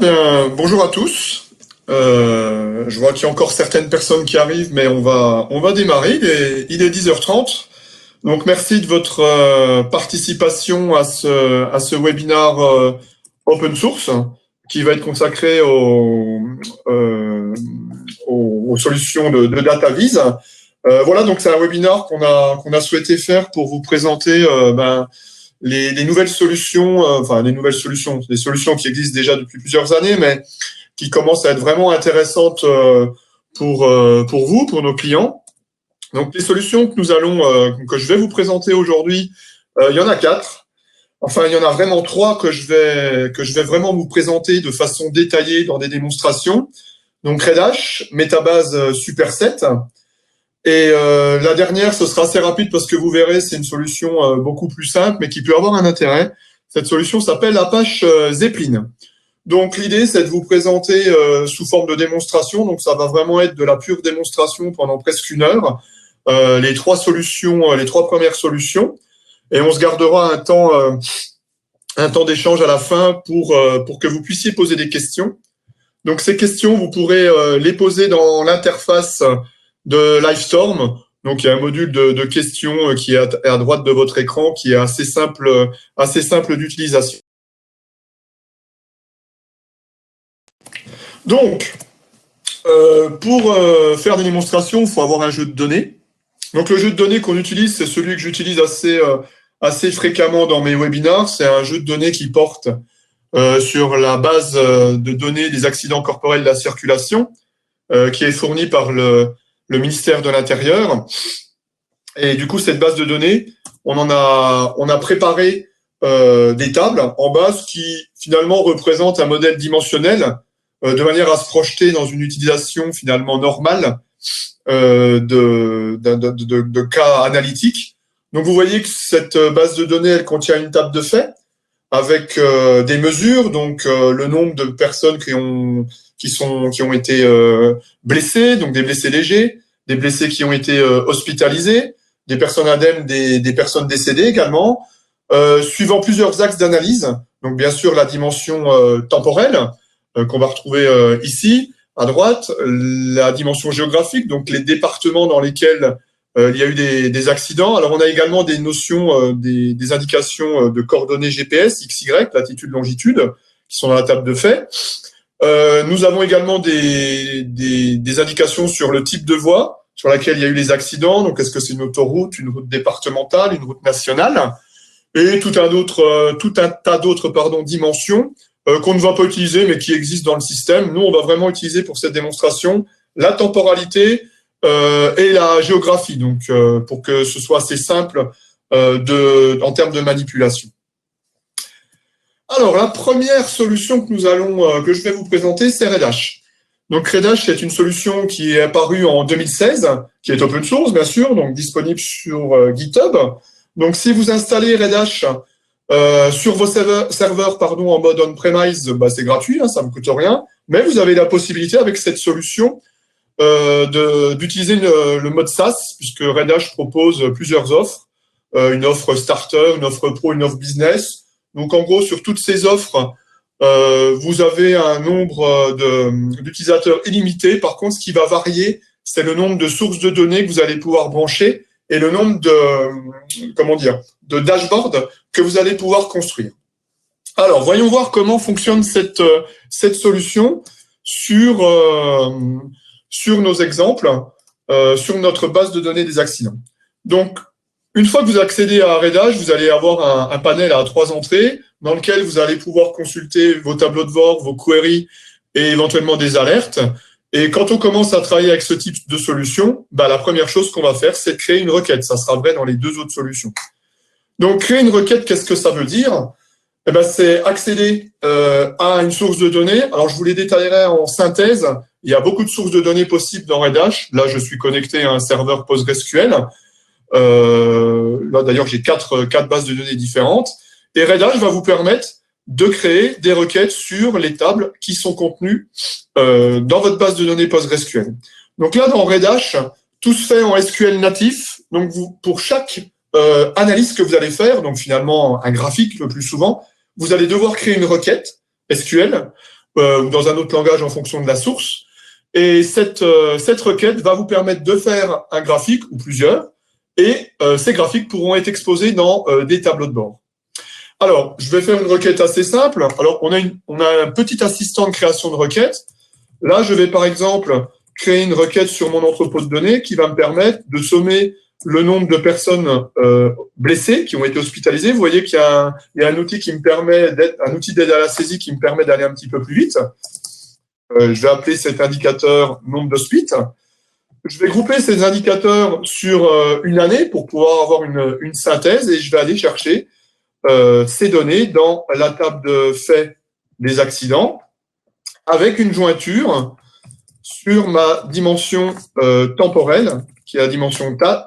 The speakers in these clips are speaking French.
Bien, bonjour à tous. Je vois qu'il y a encore certaines personnes qui arrivent, mais on va démarrer. Il est 10h30. Donc, merci de votre participation à ce webinaire open source qui va être consacré aux solutions de DataVis. Voilà, donc c'est un webinaire qu'on a souhaité faire pour vous présenter les nouvelles solutions, des solutions qui existent déjà depuis plusieurs années, mais qui commencent à être vraiment intéressantes pour vous, pour nos clients. Donc, les solutions que je vais vous présenter aujourd'hui, il y en a 4. Enfin, il y en a vraiment 3 que je vais vraiment vous présenter de façon détaillée dans des démonstrations. Donc, Redash, Metabase Superset. Et la dernière, ce sera assez rapide parce que vous verrez, c'est une solution beaucoup plus simple, mais qui peut avoir un intérêt. Cette solution s'appelle Apache Zeppelin. Donc l'idée, c'est de vous présenter sous forme de démonstration. Donc ça va vraiment être de la pure démonstration pendant presque 1 heure. Les 3 solutions, les 3 premières solutions. Et on se gardera un temps d'échange à la fin pour que vous puissiez poser des questions. Donc ces questions, vous pourrez les poser dans l'interface de Livestorm. Donc il y a un module de questions qui est à droite de votre écran, qui est assez simple d'utilisation. Donc, pour faire des démonstrations, il faut avoir un jeu de données. Donc le jeu de données qu'on utilise, c'est celui que j'utilise assez fréquemment dans mes webinaires. C'est un jeu de données qui porte sur la base de données des accidents corporels de la circulation, qui est fournie par le ministère de l'Intérieur. Et du coup, cette base de données, on a préparé des tables en base qui finalement représentent un modèle dimensionnel de manière à se projeter dans une utilisation finalement normale de cas analytiques. Donc vous voyez que cette base de données, elle contient une table de faits avec des mesures, donc le nombre de personnes qui ont été blessées, donc des blessés légers, des blessés qui ont été hospitalisés, des personnes indemnes, des personnes décédées également, suivant plusieurs axes d'analyse. Donc bien sûr la dimension temporelle qu'on va retrouver ici à droite, la dimension géographique, donc les départements dans lesquels il y a eu des accidents. Alors on a également des notions, des indications de coordonnées GPS, XY, latitude, longitude, qui sont dans la table de faits. Nous avons également des indications sur le type de voie sur laquelle il y a eu les accidents. Donc, est-ce que c'est une autoroute, une route départementale, une route nationale, et tout un tas d'autres dimensions qu'on ne va pas utiliser, mais qui existent dans le système. Nous, on va vraiment utiliser pour cette démonstration la temporalité et la géographie, donc pour que ce soit assez simple en termes de manipulation. Alors, la première solution que je vais vous présenter, c'est Redash. Donc, Redash, c'est une solution qui est apparue en 2016, qui est open source, bien sûr, donc disponible sur GitHub. Donc, si vous installez Redash sur vos serveurs en mode on-premise, c'est gratuit, ça ne vous coûte rien, mais vous avez la possibilité, avec cette solution, d'utiliser le mode SaaS, puisque Redash propose plusieurs offres, une offre starter, une offre pro, une offre business. Donc, en gros, sur toutes ces offres, vous avez un nombre d'utilisateurs illimité. Par contre, ce qui va varier, c'est le nombre de sources de données que vous allez pouvoir brancher et le nombre de dashboards que vous allez pouvoir construire. Alors, voyons voir comment fonctionne cette solution sur nos exemples, sur notre base de données des accidents. Donc, une fois que vous accédez à Redash, vous allez avoir un panel à 3 entrées dans lequel vous allez pouvoir consulter vos tableaux de bord, vos queries et éventuellement des alertes. Et quand on commence à travailler avec ce type de solution, la première chose qu'on va faire, c'est de créer une requête. Ça sera vrai dans les 2 autres solutions. Donc, créer une requête, qu'est-ce que ça veut dire ? C'est accéder à une source de données. Alors, je vous les détaillerai en synthèse. Il y a beaucoup de sources de données possibles dans Redash. Là, je suis connecté à un serveur PostgreSQL. Là, d'ailleurs, j'ai 4 bases de données différentes. Et Redash va vous permettre de créer des requêtes sur les tables qui sont contenues dans votre base de données PostgreSQL. Donc là, dans Redash, tout se fait en SQL natif. Donc, pour chaque analyse que vous allez faire, donc finalement un graphique le plus souvent, vous allez devoir créer une requête SQL ou dans un autre langage en fonction de la source. Et cette requête va vous permettre de faire un graphique ou plusieurs, et ces graphiques pourront être exposés dans des tableaux de bord. Alors, je vais faire une requête assez simple. Alors, on a un petit assistant de création de requête. Là, je vais par exemple créer une requête sur mon entrepôt de données qui va me permettre de sommer le nombre de personnes blessées qui ont été hospitalisées. Vous voyez qu'il y a un outil qui me permet un outil d'aide à la saisie qui me permet d'aller un petit peu plus vite. Je vais appeler cet indicateur nombre d'hospites. Je vais grouper ces indicateurs sur une année pour pouvoir avoir une synthèse, et je vais aller chercher ces données dans la table de faits des accidents avec une jointure sur ma dimension temporelle, qui est la dimension date,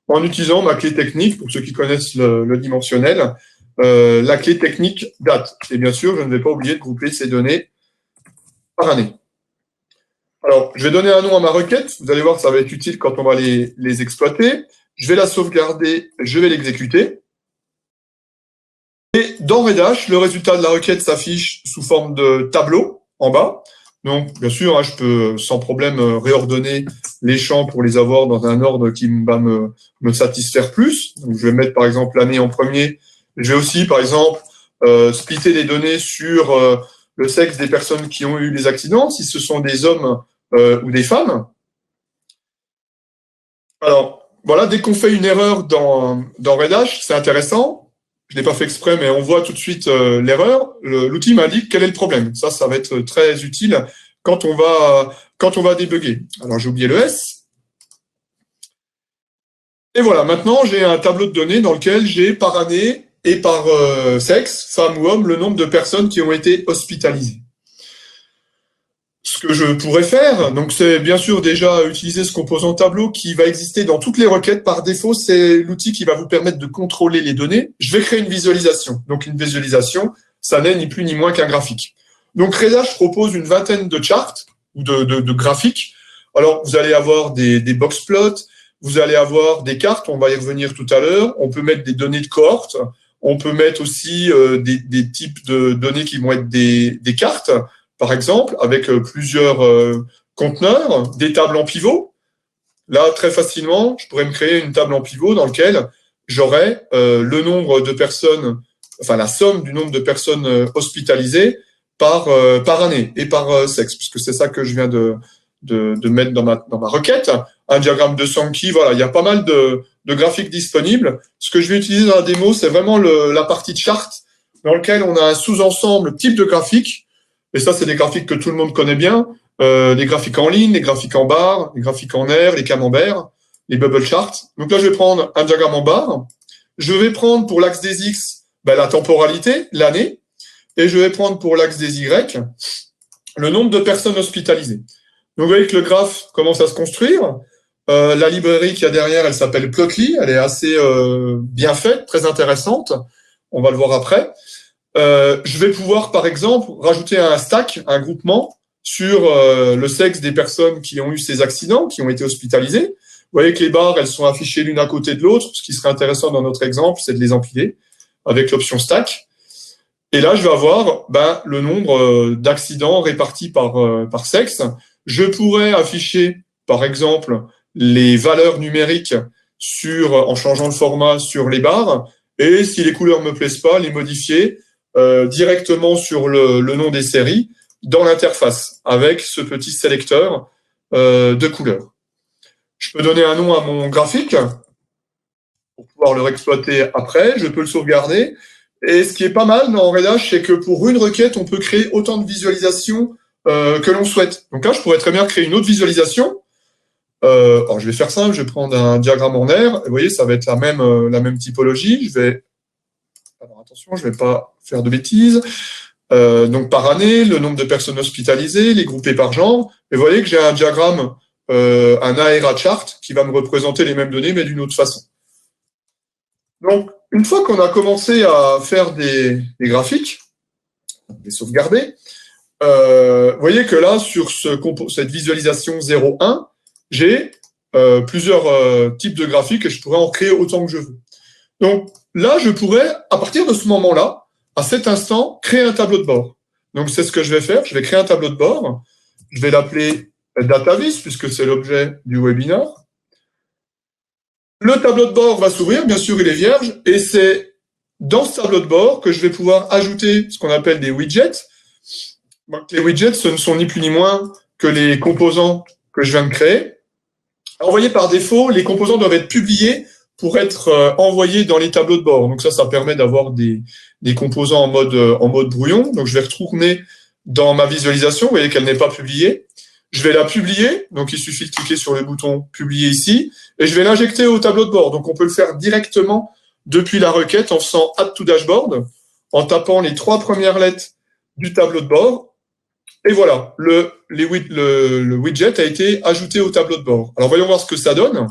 en utilisant ma clé technique, pour ceux qui connaissent le dimensionnel, la clé technique date. Et bien sûr, je ne vais pas oublier de grouper ces données par année. Alors, je vais donner un nom à ma requête. Vous allez voir, ça va être utile quand on va les exploiter. Je vais la sauvegarder, je vais l'exécuter. Et dans Redash, le résultat de la requête s'affiche sous forme de tableau en bas. Donc, bien sûr, je peux sans problème réordonner les champs pour les avoir dans un ordre qui va me satisfaire plus. Donc, je vais mettre par exemple l'année en premier. Je vais aussi, par exemple, splitter les données sur le sexe des personnes qui ont eu les accidents, si ce sont des hommes ou des femmes. Alors, voilà, dès qu'on fait une erreur dans Redash, c'est intéressant. Je n'ai pas fait exprès, mais on voit tout de suite l'erreur. L'outil m'indique quel est le problème. Ça va être très utile quand on va débugger. Alors, j'ai oublié le S. Et voilà, maintenant, j'ai un tableau de données dans lequel j'ai par année et par sexe, femme ou homme, le nombre de personnes qui ont été hospitalisées. Ce que je pourrais faire, donc c'est bien sûr déjà utiliser ce composant tableau qui va exister dans toutes les requêtes. Par défaut, c'est l'outil qui va vous permettre de contrôler les données. Je vais créer une visualisation. Donc une visualisation, ça n'est ni plus ni moins qu'un graphique. Donc Redash propose une vingtaine de charts ou de graphiques. Alors vous allez avoir des box plots, vous allez avoir des cartes, on va y revenir tout à l'heure. On peut mettre des données de cohorte, on peut mettre aussi des types de données qui vont être des cartes, par exemple, avec plusieurs conteneurs, des tables en pivot. Là, très facilement, je pourrais me créer une table en pivot dans laquelle j'aurais le nombre de personnes, enfin la somme du nombre de personnes hospitalisées par année et par sexe, puisque c'est ça que je viens de mettre dans ma requête. Un diagramme de Sankey, voilà, il y a pas mal de graphiques disponibles. Ce que je vais utiliser dans la démo, c'est vraiment la partie de chart, dans lequel on a un sous-ensemble type de graphique. Et ça, c'est des graphiques que tout le monde connaît bien. Les graphiques en ligne, les graphiques en barre, les graphiques en air, les camemberts, les bubble charts. Donc là, je vais prendre un diagramme en barre. Je vais prendre pour l'axe des X la temporalité, l'année. Et je vais prendre pour l'axe des Y le nombre de personnes hospitalisées. Donc vous voyez que le graphe commence à se construire. La librairie qu'il y a derrière, elle s'appelle Plotly. Elle est assez bien faite, très intéressante. On va le voir après. Je vais pouvoir, par exemple, rajouter un stack, un groupement, sur le sexe des personnes qui ont eu ces accidents, qui ont été hospitalisées. Vous voyez que les barres, elles sont affichées l'une à côté de l'autre. Ce qui serait intéressant dans notre exemple, c'est de les empiler avec l'option stack. Et là, je vais avoir le nombre d'accidents répartis par sexe. Je pourrais afficher, par exemple, les valeurs numériques en changeant le format sur les barres. Et si les couleurs me plaisent pas, les modifier directement sur le nom des séries dans l'interface avec ce petit sélecteur de couleurs. Je peux donner un nom à mon graphique pour pouvoir le réexploiter après. Je peux le sauvegarder. Et ce qui est pas mal dans Redash, c'est que pour une requête, on peut créer autant de visualisations que l'on souhaite. Donc là, je pourrais très bien créer une autre visualisation. Alors, je vais faire simple. Je vais prendre un diagramme en air. Vous voyez, ça va être la même typologie. Alors attention, je ne vais pas faire de bêtises. Donc par année, le nombre de personnes hospitalisées, les groupés par genre. Et vous voyez que j'ai un diagramme, un ARA chart qui va me représenter les mêmes données, mais d'une autre façon. Donc, une fois qu'on a commencé à faire des graphiques, les sauvegarder, vous voyez que là, sur cette visualisation 0,1, j'ai plusieurs types de graphiques et je pourrais en créer autant que je veux. Donc là, je pourrais, à partir de ce moment-là, à cet instant, créer un tableau de bord. Donc, c'est ce que je vais faire. Je vais créer un tableau de bord. Je vais l'appeler DataVis, puisque c'est l'objet du webinaire. Le tableau de bord va s'ouvrir. Bien sûr, il est vierge. Et c'est dans ce tableau de bord que je vais pouvoir ajouter ce qu'on appelle des widgets. Donc, les widgets, ce ne sont ni plus ni moins que les composants que je viens de créer. Alors, vous voyez, par défaut, les composants doivent être publiés pour être envoyés dans les tableaux de bord. Donc ça permet d'avoir des composants en mode brouillon. Donc je vais retourner dans ma visualisation. Vous voyez qu'elle n'est pas publiée. Je vais la publier. Donc il suffit de cliquer sur le bouton publier ici. Et je vais l'injecter au tableau de bord. Donc on peut le faire directement depuis la requête en faisant Add to Dashboard, en tapant les 3 premières lettres du tableau de bord. Et voilà, le widget a été ajouté au tableau de bord. Alors voyons voir ce que ça donne.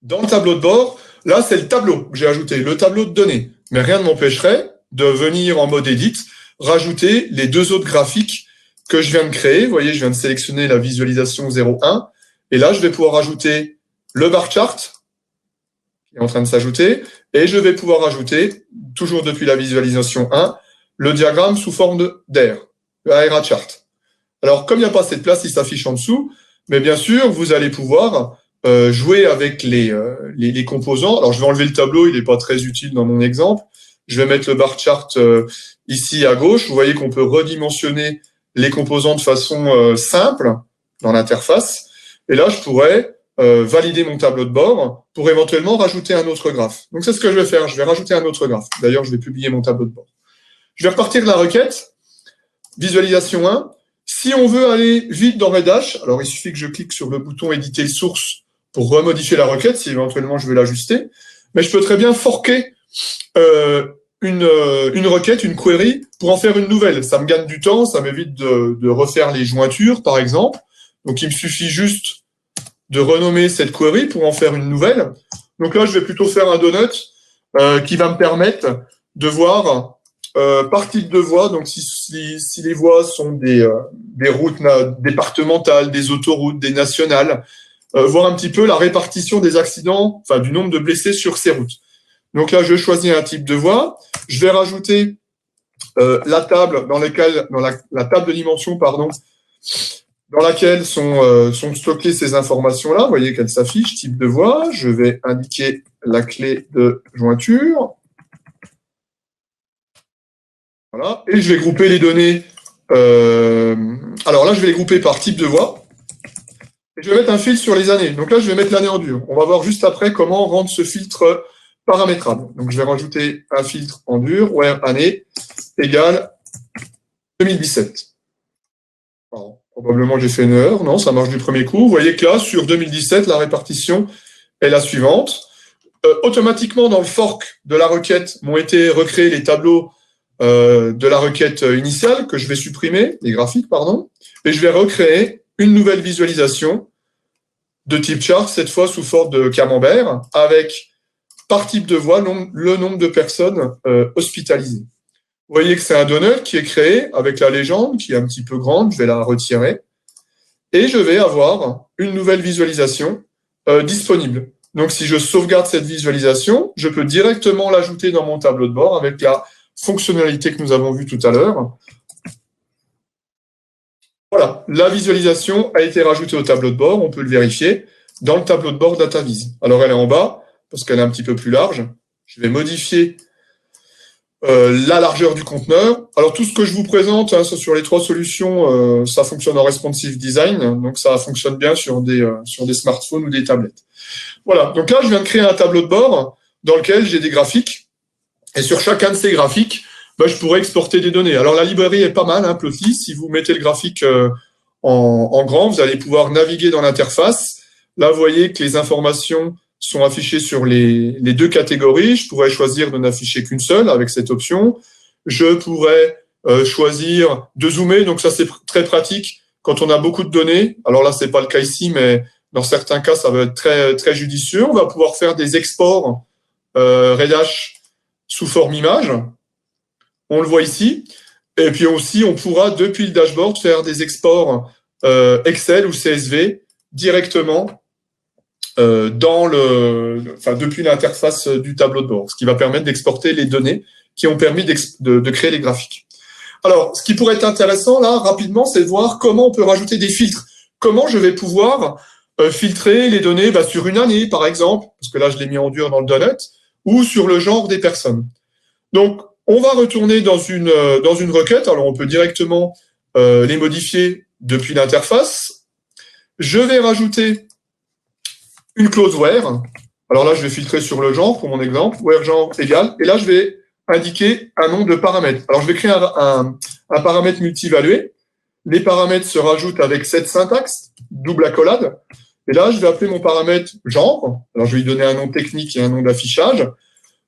Dans le tableau de bord, là, c'est le tableau que j'ai ajouté, le tableau de données. Mais rien ne m'empêcherait de venir en mode edit, rajouter les 2 autres graphiques que je viens de créer. Vous voyez, je viens de sélectionner la visualisation 0.1. Et là, je vais pouvoir ajouter le bar chart qui est en train de s'ajouter. Et je vais pouvoir ajouter, toujours depuis la visualisation 1, le diagramme sous forme d'air, le ARA chart. Alors, comme il n'y a pas assez de place, il s'affiche en dessous. Mais bien sûr, vous allez pouvoir jouer avec les composants. Alors, je vais enlever le tableau, il n'est pas très utile dans mon exemple. Je vais mettre le bar chart ici à gauche. Vous voyez qu'on peut redimensionner les composants de façon simple dans l'interface. Et là, je pourrais valider mon tableau de bord pour éventuellement rajouter un autre graphe. Donc, c'est ce que je vais faire. Je vais rajouter un autre graphe. D'ailleurs, je vais publier mon tableau de bord. Je vais repartir de la requête. Visualisation 1. Si on veut aller vite dans Redash, alors il suffit que je clique sur le bouton éditer source pour remodifier la requête, si éventuellement je veux l'ajuster. Mais je peux très bien forquer une requête, une query, pour en faire une nouvelle. Ça me gagne du temps, ça m'évite de refaire les jointures, par exemple. Donc il me suffit juste de renommer cette query pour en faire une nouvelle. Donc là, je vais plutôt faire un donut qui va me permettre de voir par type de voie, donc si les voies sont des routes départementales, des autoroutes, des nationales, voir un petit peu la répartition des accidents, enfin du nombre de blessés sur ces routes. Donc là, je choisis un type de voie. Je vais rajouter la table dans la table de dimension, pardon, dans laquelle sont stockées ces informations-là. Vous voyez qu'elles s'affichent, type de voie. Je vais indiquer la clé de jointure. Voilà. Et je vais grouper les données. Alors là, je vais les grouper par type de voie. Et je vais mettre un filtre sur les années. Donc là, je vais mettre l'année en dur. On va voir juste après comment rendre ce filtre paramétrable. Donc je vais rajouter un filtre en dur, where année égale 2017. Pardon. Probablement j'ai fait une erreur. Non, ça marche du premier coup. Vous voyez que là, sur 2017, la répartition est la suivante. Automatiquement, dans le fork de la requête, m'ont été recréés les tableaux de la requête initiale que je vais supprimer, les graphiques, pardon, et je vais recréer une nouvelle visualisation de type chart, cette fois sous forme de camembert, avec par type de voie le nombre de personnes hospitalisées. Vous voyez que c'est un donut qui est créé avec la légende, qui est un petit peu grande, je vais la retirer, et je vais avoir une nouvelle visualisation disponible. Donc si je sauvegarde cette visualisation, je peux directement l'ajouter dans mon tableau de bord avec la fonctionnalité que nous avons vue tout à l'heure. Voilà, la visualisation a été rajoutée au tableau de bord, on peut le vérifier, dans le tableau de bord DataVis. Alors elle est en bas, parce qu'elle est un petit peu plus large. Je vais modifier la largeur du conteneur. Alors tout ce que je vous présente hein, sur les 3 solutions, ça fonctionne en responsive design, donc ça fonctionne bien sur des smartphones ou des tablettes. Voilà, donc là je viens de créer un tableau de bord dans lequel j'ai des graphiques. Et sur chacun de ces graphiques, je pourrais exporter des données. Alors, la librairie est pas mal, hein, Plotly. Si vous mettez le graphique en grand, vous allez pouvoir naviguer dans l'interface. Là, vous voyez que les informations sont affichées sur les 2 catégories. Je pourrais choisir de n'afficher qu'une seule avec cette option. Je pourrais choisir de zoomer. Donc, ça, c'est très pratique quand on a beaucoup de données. Alors là, c'est pas le cas ici, mais dans certains cas, ça va être très, très judicieux. On va pouvoir faire des exports Redash sous forme image, on le voit ici, et puis aussi on pourra depuis le dashboard faire des exports Excel ou CSV directement depuis l'interface du tableau de bord, ce qui va permettre d'exporter les données qui ont permis de créer les graphiques. Alors, ce qui pourrait être intéressant, là, rapidement, c'est de voir comment on peut rajouter des filtres. Comment je vais pouvoir filtrer les données sur une année, par exemple, parce que là, je l'ai mis en dur dans le donut, ou sur le genre des personnes. Donc, on va retourner dans une requête. Alors, on peut directement les modifier depuis l'interface. Je vais rajouter une clause where. Alors là, je vais filtrer sur le genre, pour mon exemple, where genre égal. Et là, je vais indiquer un nombre de paramètres. Alors, je vais créer un paramètre multi-évalué. Les paramètres se rajoutent avec cette syntaxe, double accolade. Et là, je vais appeler mon paramètre genre. Alors, je vais lui donner un nom technique et un nom d'affichage.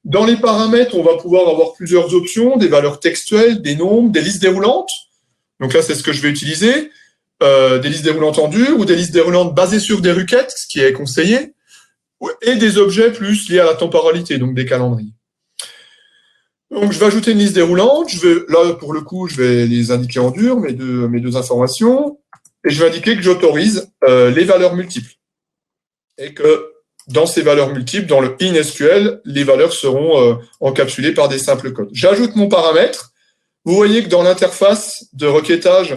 Dans les paramètres, on va pouvoir avoir plusieurs options, des valeurs textuelles, des nombres, des listes déroulantes. Donc là, c'est ce que je vais utiliser. Des listes déroulantes en dur ou des listes déroulantes basées sur des requêtes, ce qui est conseillé, et des objets plus liés à la temporalité, donc des calendriers. Donc, je vais ajouter une liste déroulante. Là, pour le coup, je vais les indiquer en dur, mes deux informations. Et je vais indiquer que j'autorise les valeurs multiples. Et que dans ces valeurs multiples, dans le InSQL, les valeurs seront encapsulées par des simples codes. J'ajoute mon paramètre. Vous voyez que dans l'interface de requêtage,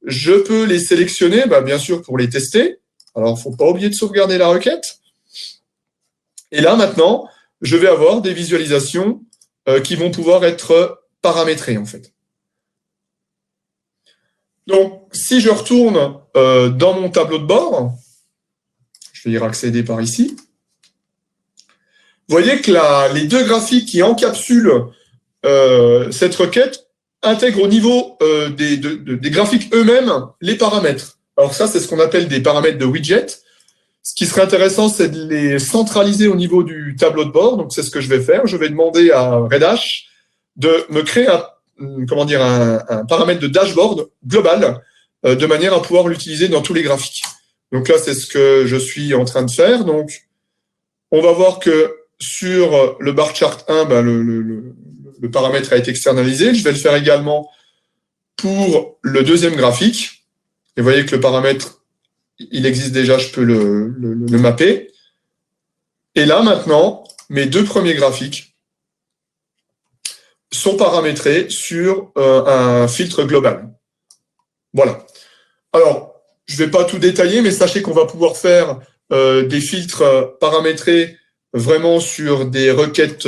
je peux les sélectionner, bien sûr, pour les tester. Alors, il ne faut pas oublier de sauvegarder la requête. Et là, maintenant, je vais avoir des visualisations qui vont pouvoir être paramétrées, en fait. Donc, si je retourne dans mon tableau de bord, je vais y accéder par ici. Vous voyez que les deux graphiques qui encapsulent cette requête intègrent au niveau des graphiques eux-mêmes les paramètres. Alors ça, c'est ce qu'on appelle des paramètres de widget. Ce qui serait intéressant, c'est de les centraliser au niveau du tableau de bord. Donc, c'est ce que je vais faire. Je vais demander à Redash de me créer un paramètre de dashboard global de manière à pouvoir l'utiliser dans tous les graphiques. Donc là, c'est ce que je suis en train de faire. Donc, on va voir que sur le bar chart 1, le paramètre a été externalisé. Je vais le faire également pour le deuxième graphique. Et vous voyez que le paramètre, il existe déjà, je peux le mapper. Et là, maintenant, mes deux premiers graphiques sont paramétrés sur un filtre global. Voilà. Alors, je ne vais pas tout détailler, mais sachez qu'on va pouvoir faire des filtres paramétrés vraiment sur des requêtes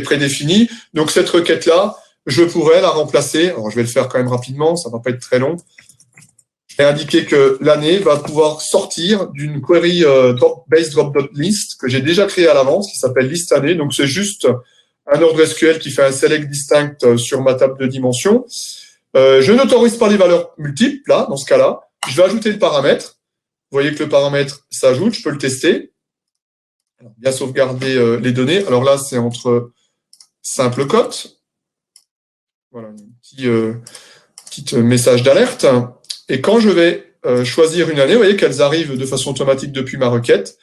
prédéfinies. Donc, cette requête-là, je pourrais la remplacer. Alors, je vais le faire quand même rapidement, ça ne va pas être très long. Et indiquer que l'année va pouvoir sortir d'une query base drop.list que j'ai déjà créée à l'avance, qui s'appelle list année. Donc, c'est juste un ordre SQL qui fait un select distinct sur ma table de dimensions. Je n'autorise pas les valeurs multiples, là, dans ce cas-là. Je vais ajouter le paramètre. Vous voyez que le paramètre s'ajoute, je peux le tester. Alors, bien sauvegarder les données. Alors là, c'est entre simple cote. Voilà, un petit message d'alerte. Et quand je vais choisir une année, vous voyez qu'elles arrivent de façon automatique depuis ma requête,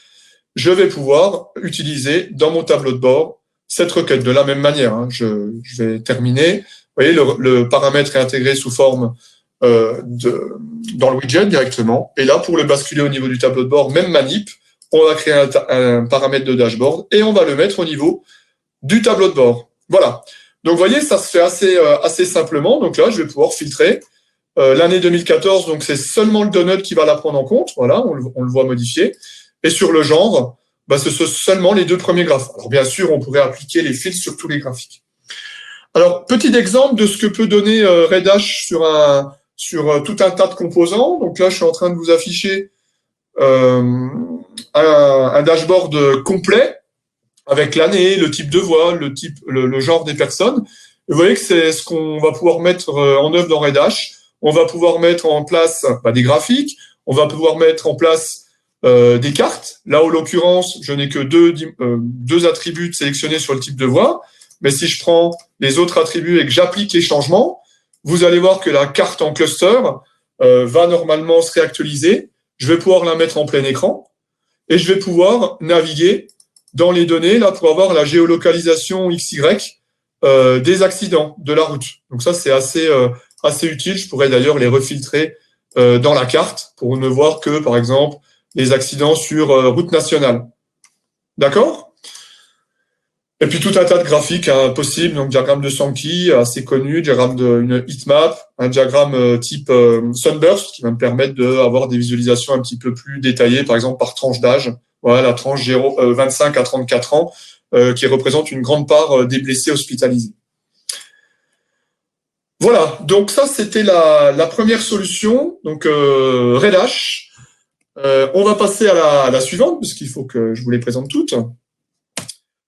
je vais pouvoir utiliser dans mon tableau de bord cette requête de la même manière. Hein. Je vais terminer. Vous voyez, le paramètre est intégré sous forme dans le widget directement. Et là, pour le basculer au niveau du tableau de bord, même manip, on va créer un paramètre de dashboard et on va le mettre au niveau du tableau de bord. Voilà. Donc, vous voyez, ça se fait assez simplement. Donc là, je vais pouvoir filtrer. L'année 2014, donc c'est seulement le donut qui va la prendre en compte. Voilà, on le voit modifié. Et sur le genre, ce sont seulement les deux premiers graphes. Alors, bien sûr, on pourrait appliquer les filtres sur tous les graphiques. Alors, petit exemple de ce que peut donner Redash sur tout un tas de composants. Donc là, je suis en train de vous afficher un dashboard complet avec l'année, le type de voix, le genre des personnes. Et vous voyez que c'est ce qu'on va pouvoir mettre en œuvre dans Redash. On va pouvoir mettre en place des graphiques. On va pouvoir mettre en place des cartes. Là, en l'occurrence, je n'ai que deux attributs sélectionnés sur le type de voix. Mais si je prends les autres attributs et que j'applique les changements, vous allez voir que la carte en cluster va normalement se réactualiser. Je vais pouvoir la mettre en plein écran et je vais pouvoir naviguer dans les données là pour avoir la géolocalisation XY des accidents de la route. Donc ça, c'est assez utile. Je pourrais d'ailleurs les refiltrer dans la carte pour ne voir que, par exemple, les accidents sur route nationale. D'accord ? Et puis tout un tas de graphiques possibles, donc diagramme de Sankey, assez connu, diagramme d'une heatmap, un diagramme type Sunburst, qui va me permettre d'avoir des visualisations un petit peu plus détaillées, par exemple par tranche d'âge. Voilà, la tranche 25 à 34 ans, qui représente une grande part des blessés hospitalisés. Voilà, donc ça c'était la première solution, donc Redash. On va passer à la suivante, parce qu'il faut que je vous les présente toutes.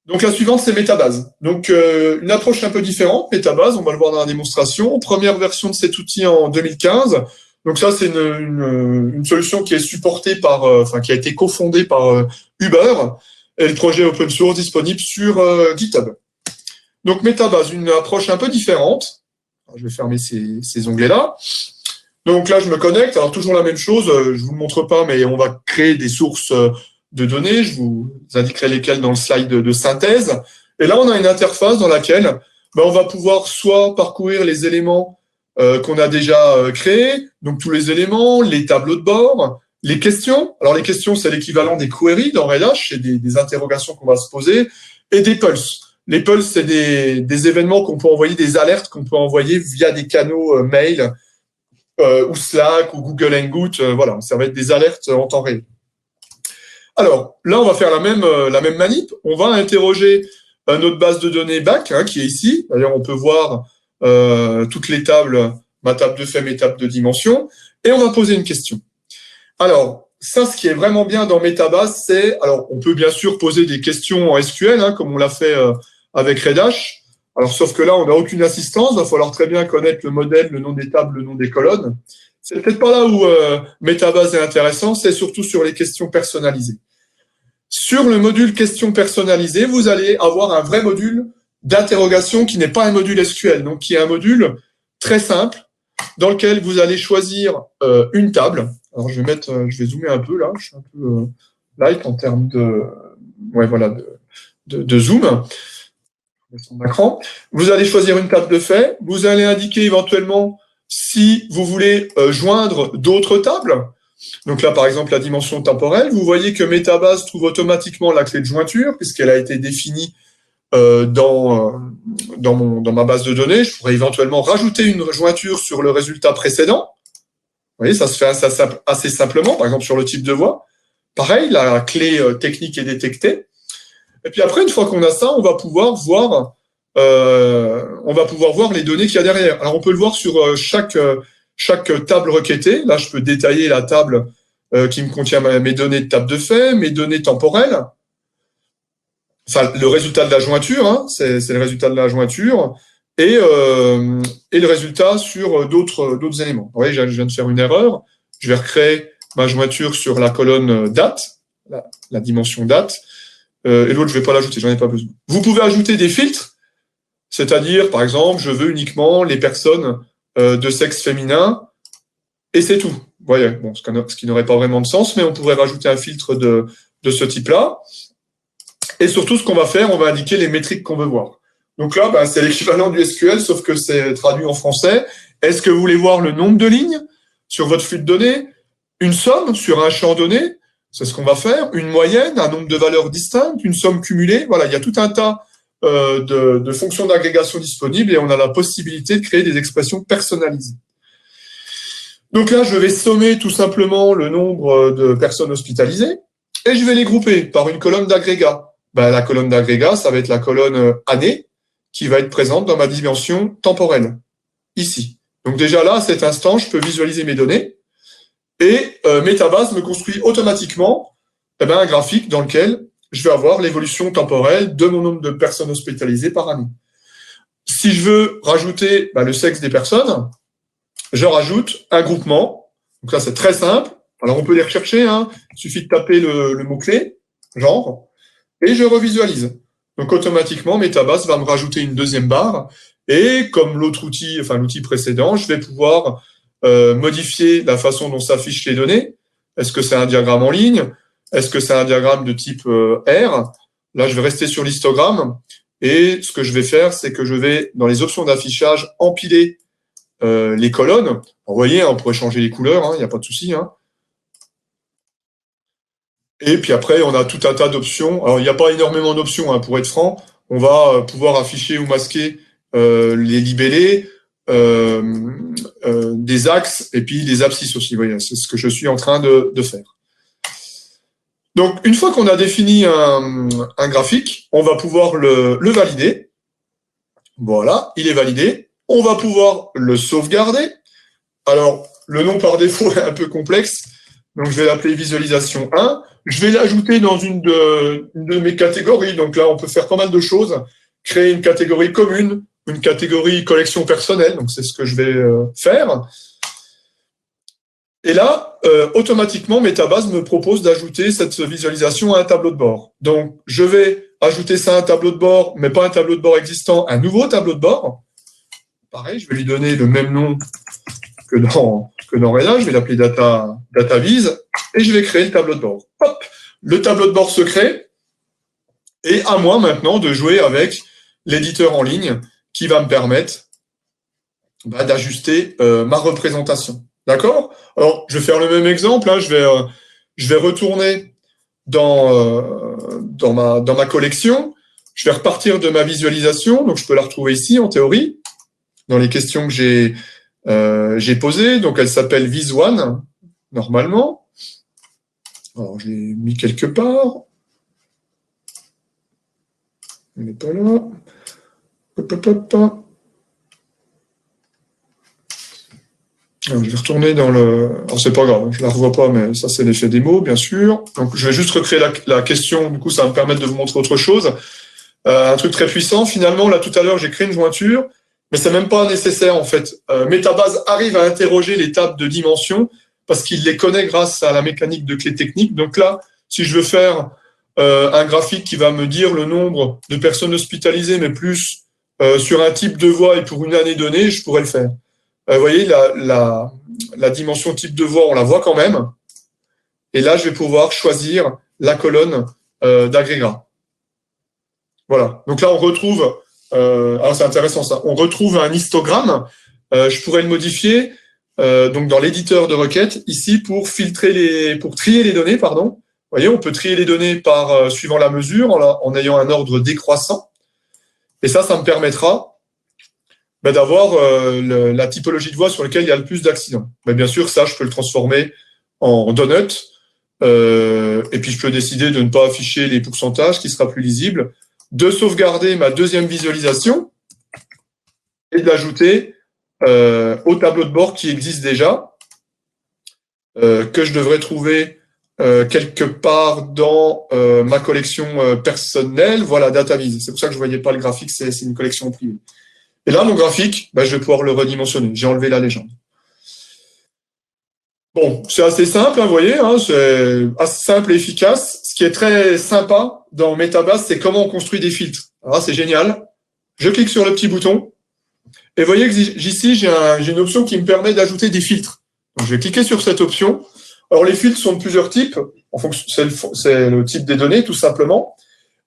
Donc la suivante, c'est Metabase. Donc une approche un peu différente, Metabase, on va le voir dans la démonstration. Première version de cet outil en 2015. Donc ça, c'est une solution qui est supportée par, qui a été cofondée par Uber, et le projet open source disponible sur GitHub. Donc Metabase, une approche un peu différente. Alors, je vais fermer ces onglets-là. Donc là, je me connecte. Alors toujours la même chose, je vous le montre pas, mais on va créer des sources de données. Je vous indiquerai lesquelles dans le slide de synthèse. Et là, on a une interface dans laquelle on va pouvoir soit parcourir les éléments qu'on a déjà créés, donc tous les éléments, les tableaux de bord, les questions. Alors les questions, c'est l'équivalent des queries dans Redash, c'est des interrogations qu'on va se poser, et des pulses. Les pulses, c'est des événements qu'on peut envoyer, des alertes qu'on peut envoyer via des canaux mail, ou Slack, ou Google Hangout, voilà, ça va être des alertes en temps réel. Alors, là, on va faire la même manip. On va interroger notre base de données back, qui est ici. D'ailleurs, on peut voir toutes les tables, ma table de fait, mes tables de dimension, et on va poser une question. Alors, ça, ce qui est vraiment bien dans Metabase, c'est, alors, on peut bien sûr poser des questions en SQL, comme on l'a fait avec Redash. Alors, sauf que là, on n'a aucune assistance. Il va falloir très bien connaître le modèle, le nom des tables, le nom des colonnes. C'est peut-être pas là où Metabase est intéressant, c'est surtout sur les questions personnalisées. Sur le module questions personnalisées, vous allez avoir un vrai module d'interrogation qui n'est pas un module SQL, donc qui est un module très simple dans lequel vous allez choisir une table. Alors, je vais zoomer un peu là, je suis un peu light en termes de zoom. Vous allez choisir une table de fait. Vous allez indiquer éventuellement si vous voulez joindre d'autres tables. Donc là, par exemple, la dimension temporelle. Vous voyez que Metabase trouve automatiquement la clé de jointure puisqu'elle a été définie dans ma base de données. Je pourrais éventuellement rajouter une jointure sur le résultat précédent. Vous voyez, ça se fait assez simplement, par exemple sur le type de voie. Pareil, la clé technique est détectée. Et puis après, une fois qu'on a ça, on va pouvoir voir les données qu'il y a derrière. Alors on peut le voir sur chaque table requêtée. Là, je peux détailler la table qui me contient mes données de table de fait, mes données temporelles. Enfin, le résultat de la jointure, c'est le résultat de la jointure, et le résultat sur d'autres éléments. Vous voyez, je viens de faire une erreur. Je vais recréer ma jointure sur la colonne date, la dimension date. Et l'autre, je ne vais pas l'ajouter, j'en ai pas besoin. Vous pouvez ajouter des filtres, c'est-à-dire, par exemple, je veux uniquement les personnes de sexe féminin, et c'est tout. Vous voyez, bon, ce qui n'aurait pas vraiment de sens, mais on pourrait rajouter un filtre de ce type-là. Et surtout, ce qu'on va faire, on va indiquer les métriques qu'on veut voir. Donc là, c'est l'équivalent du SQL, sauf que c'est traduit en français. Est-ce que vous voulez voir le nombre de lignes sur votre flux de données, une somme sur un champ donné? C'est ce qu'on va faire. Une moyenne, un nombre de valeurs distinctes, une somme cumulée. Voilà, il y a tout un tas de fonctions d'agrégation disponibles et on a la possibilité de créer des expressions personnalisées. Donc là, je vais sommer tout simplement le nombre de personnes hospitalisées et je vais les grouper par une colonne d'agrégat. La colonne d'agrégat, ça va être la colonne année qui va être présente dans ma dimension temporelle, ici. Donc déjà là, à cet instant, je peux visualiser mes données. Et Metabase me construit automatiquement un graphique dans lequel je vais avoir l'évolution temporelle de mon nombre de personnes hospitalisées par année. Si je veux rajouter le sexe des personnes, je rajoute un groupement. Donc là, c'est très simple. Alors, on peut les rechercher. Il suffit de taper le mot-clé, genre, et je revisualise. Donc, automatiquement, Metabase va me rajouter une deuxième barre. Et comme l'outil précédent, je vais pouvoir modifier la façon dont s'affichent les données. Est-ce que c'est un diagramme en ligne? Est-ce que c'est un diagramme de type R? Là, je vais rester sur l'histogramme. Et ce que je vais faire, c'est que je vais, dans les options d'affichage, empiler les colonnes. Alors, vous voyez, on pourrait changer les couleurs, il n'y a pas de souci. Et puis après, on a tout un tas d'options. Alors, il n'y a pas énormément d'options, pour être franc. on va pouvoir afficher ou masquer les libellés, des axes et puis des abscisses aussi. Vous voyez, c'est ce que je suis en train de faire. Donc, une fois qu'on a défini un graphique, on va pouvoir le valider. Voilà, il est validé. On va pouvoir le sauvegarder. Alors, le nom par défaut est un peu complexe, donc je vais l'appeler visualisation 1. Je vais l'ajouter dans une de mes catégories. Donc là, on peut faire pas mal de choses. Créer une catégorie commune, une catégorie collection personnelle. Donc c'est ce que je vais faire. Et là, automatiquement, Metabase me propose d'ajouter cette visualisation à un tableau de bord. Donc, je vais ajouter ça à un tableau de bord, mais pas un tableau de bord existant, un nouveau tableau de bord. Pareil, je vais lui donner le même nom que dans Reda, je vais l'appeler DataVis, et je vais créer le tableau de bord. Hop, le tableau de bord se crée, et à moi maintenant de jouer avec l'éditeur en ligne qui va me permettre d'ajuster ma représentation. D'accord? Alors, je vais faire le même exemple, hein, je vais retourner dans ma collection, je vais repartir de ma visualisation, donc je peux la retrouver ici en théorie, dans les questions que j'ai posées. Donc elle s'appelle Vis1, normalement. Alors je l'ai mis quelque part. Elle n'est pas là. Hop, hop, hop. Alors, je vais retourner dans le... Alors c'est pas grave, je la revois pas, mais ça c'est l'effet des mots, bien sûr. Donc je vais juste recréer la question, du coup ça va me permettre de vous montrer autre chose. Un truc très puissant, finalement, là tout à l'heure j'ai créé une jointure, mais c'est même pas nécessaire en fait. Metabase arrive à interroger les tables de dimension parce qu'il les connaît grâce à la mécanique de clés techniques. Donc là, si je veux faire un graphique qui va me dire le nombre de personnes hospitalisées, mais plus sur un type de voie et pour une année donnée, je pourrais le faire. Vous voyez, la dimension type de voie, on la voit quand même. Et là, je vais pouvoir choisir la colonne d'agrégat. Voilà. Donc là, on retrouve... alors c'est intéressant ça. On retrouve un histogramme. Je pourrais le modifier donc dans l'éditeur de requêtes ici pour trier les données. Pardon. Vous voyez, on peut trier les données par suivant la mesure en ayant un ordre décroissant. Et ça me permettra d'avoir la typologie de voie sur laquelle il y a le plus d'accidents. Mais bien sûr, ça, je peux le transformer en donut. Et puis, je peux décider de ne pas afficher les pourcentages, qui sera plus lisible, de sauvegarder ma deuxième visualisation et de l'ajouter au tableau de bord qui existe déjà, que je devrais trouver quelque part dans ma collection personnelle. Voilà, DataVis. C'est pour ça que je ne voyais pas le graphique, c'est une collection privée. Et là, mon graphique, je vais pouvoir le redimensionner. J'ai enlevé la légende. Bon, c'est assez simple, hein, vous voyez, hein, c'est assez simple et efficace. Ce qui est très sympa dans Metabase, c'est comment on construit des filtres. Alors, c'est génial. Je clique sur le petit bouton. Et vous voyez que ici, j'ai une option qui me permet d'ajouter des filtres. Donc, je vais cliquer sur cette option. Alors, les filtres sont de plusieurs types. En fonction, c'est le type des données, tout simplement.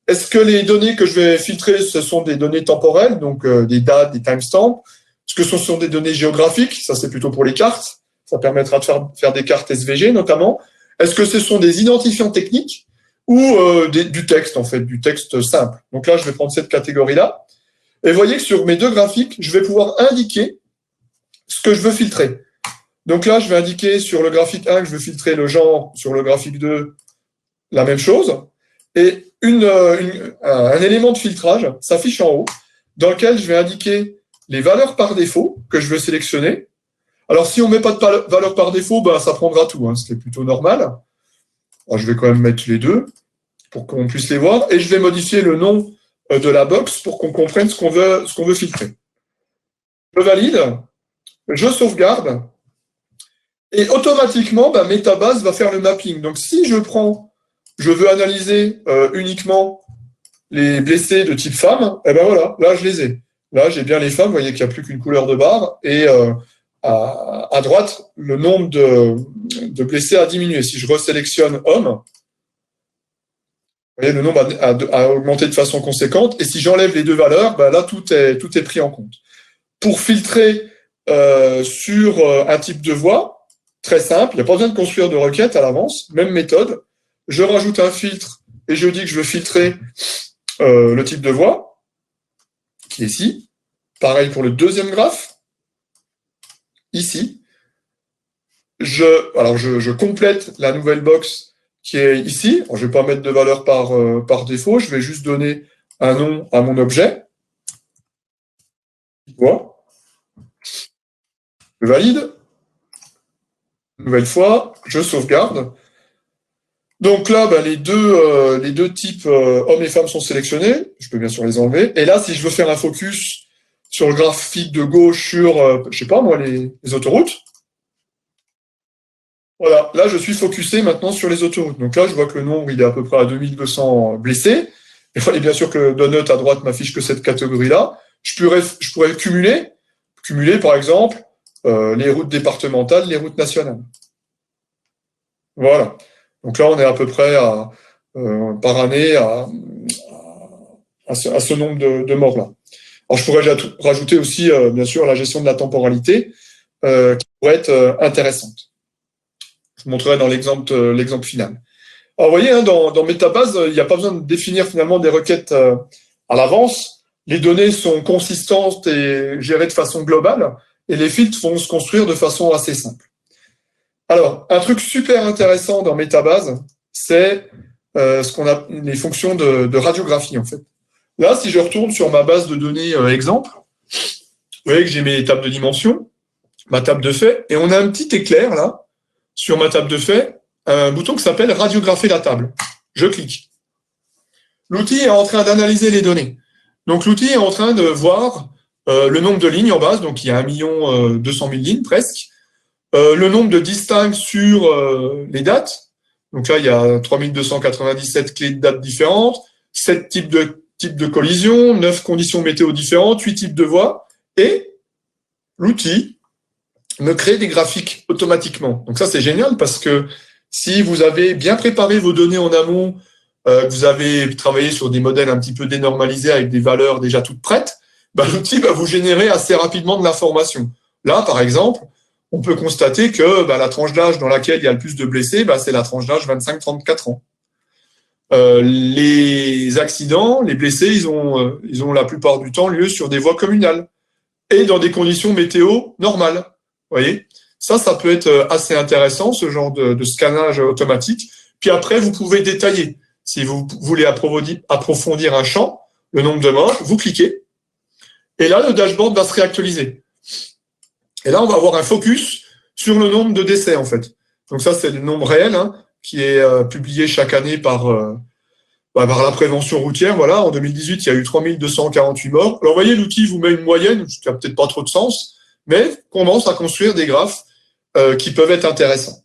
Est-ce que les données que je vais filtrer, ce sont des données temporelles, donc des dates, des timestamps? Est-ce que ce sont des données géographiques? Ça, c'est plutôt pour les cartes. Ça permettra de faire des cartes SVG, notamment. Est-ce que ce sont des identifiants techniques ou du texte, en fait, du texte simple? Donc là, je vais prendre cette catégorie-là. Et vous voyez que sur mes deux graphiques, je vais pouvoir indiquer ce que je veux filtrer. Donc là, je vais indiquer sur le graphique 1 que je veux filtrer le genre, sur le graphique 2, la même chose. Et un élément de filtrage s'affiche en haut, dans lequel je vais indiquer les valeurs par défaut que je veux sélectionner. Alors, si on ne met pas de valeur par défaut, ça prendra tout, hein, ce qui est plutôt normal. Alors, je vais quand même mettre les deux pour qu'on puisse les voir. Et je vais modifier le nom de la box pour qu'on comprenne ce qu'on veut filtrer. Je valide, je sauvegarde, et automatiquement, Metabase va faire le mapping. Donc, si je veux analyser uniquement les blessés de type femme, et voilà, là, je les ai. Là, j'ai bien les femmes, vous voyez qu'il n'y a plus qu'une couleur de barre, et à droite, le nombre de blessés a diminué. Si je resélectionne homme, vous voyez, le nombre a augmenté de façon conséquente, et si j'enlève les deux valeurs, là, tout est pris en compte. Pour filtrer sur un type de voie, très simple, il n'y a pas besoin de construire de requête à l'avance, même méthode. Je rajoute un filtre et je dis que je veux filtrer le type de voie. qui est ici. Pareil pour le deuxième graphe, ici. Je complète la nouvelle box qui est ici. Je ne vais pas mettre de valeur par défaut, je vais juste donner un nom à mon objet. Voilà. Je valide. Nouvelle fois, je sauvegarde. Donc là, les deux types hommes et femmes sont sélectionnés. Je peux bien sûr les enlever. Et là, si je veux faire un focus sur le graphique de gauche sur, je sais pas moi, les autoroutes. Voilà, là, je suis focusé maintenant sur les autoroutes. Donc là, je vois que le nombre, il est à peu près à 2200 blessés. Il fallait bien sûr que le donut à droite m'affiche que cette catégorie-là. Je pourrais cumuler par exemple les routes départementales, les routes nationales. Voilà. Donc là, on est à peu près par année à ce nombre de morts-là. Alors, je pourrais rajouter aussi, bien sûr, la gestion de la temporalité qui pourrait être intéressante. Je vous montrerai dans l'exemple final. Alors, vous voyez, hein, dans Metabase, il n'y a pas besoin de définir finalement des requêtes à l'avance. Les données sont consistantes et gérées de façon globale, et les filtres vont se construire de façon assez simple. Alors, un truc super intéressant dans Metabase, c'est ce qu'on a les fonctions de radiographie, en fait. Là, si je retourne sur ma base de données exemple, vous voyez que j'ai mes tables de dimensions, ma table de faits, et on a un petit éclair, là, sur ma table de faits, un bouton qui s'appelle « Radiographer la table ». Je clique. L'outil est en train d'analyser les données. Donc, l'outil est en train de voir le nombre de lignes en base, donc il y a 1 200 000 lignes presque, le nombre de distincts sur les dates. Donc là, il y a 3297 clés de dates différentes, 7 types de collisions, 9 conditions météo différentes, 8 types de voies, et l'outil me crée des graphiques automatiquement. Donc ça, c'est génial parce que si vous avez bien préparé vos données en amont, que vous avez travaillé sur des modèles un petit peu dénormalisés avec des valeurs déjà toutes prêtes, l'outil va vous générer assez rapidement de l'information. Là, par exemple, on peut constater que la tranche d'âge dans laquelle il y a le plus de blessés, c'est la tranche d'âge 25-34 ans. Les accidents, les blessés, ils ont la plupart du temps lieu sur des voies communales et dans des conditions météo normales. Vous voyez, ça peut être assez intéressant, ce genre de scannage automatique. Puis après, vous pouvez détailler. Si vous voulez approfondir un champ, le nombre de morts, vous cliquez. Et là, le dashboard va se réactualiser. Et là, on va avoir un focus sur le nombre de décès, en fait. Donc ça, c'est le nombre réel qui est publié chaque année par la prévention routière. Voilà, en 2018, il y a eu 3248 morts. Alors, vous voyez, l'outil vous met une moyenne, ce qui n'a peut-être pas trop de sens, mais commence à construire des graphes qui peuvent être intéressants.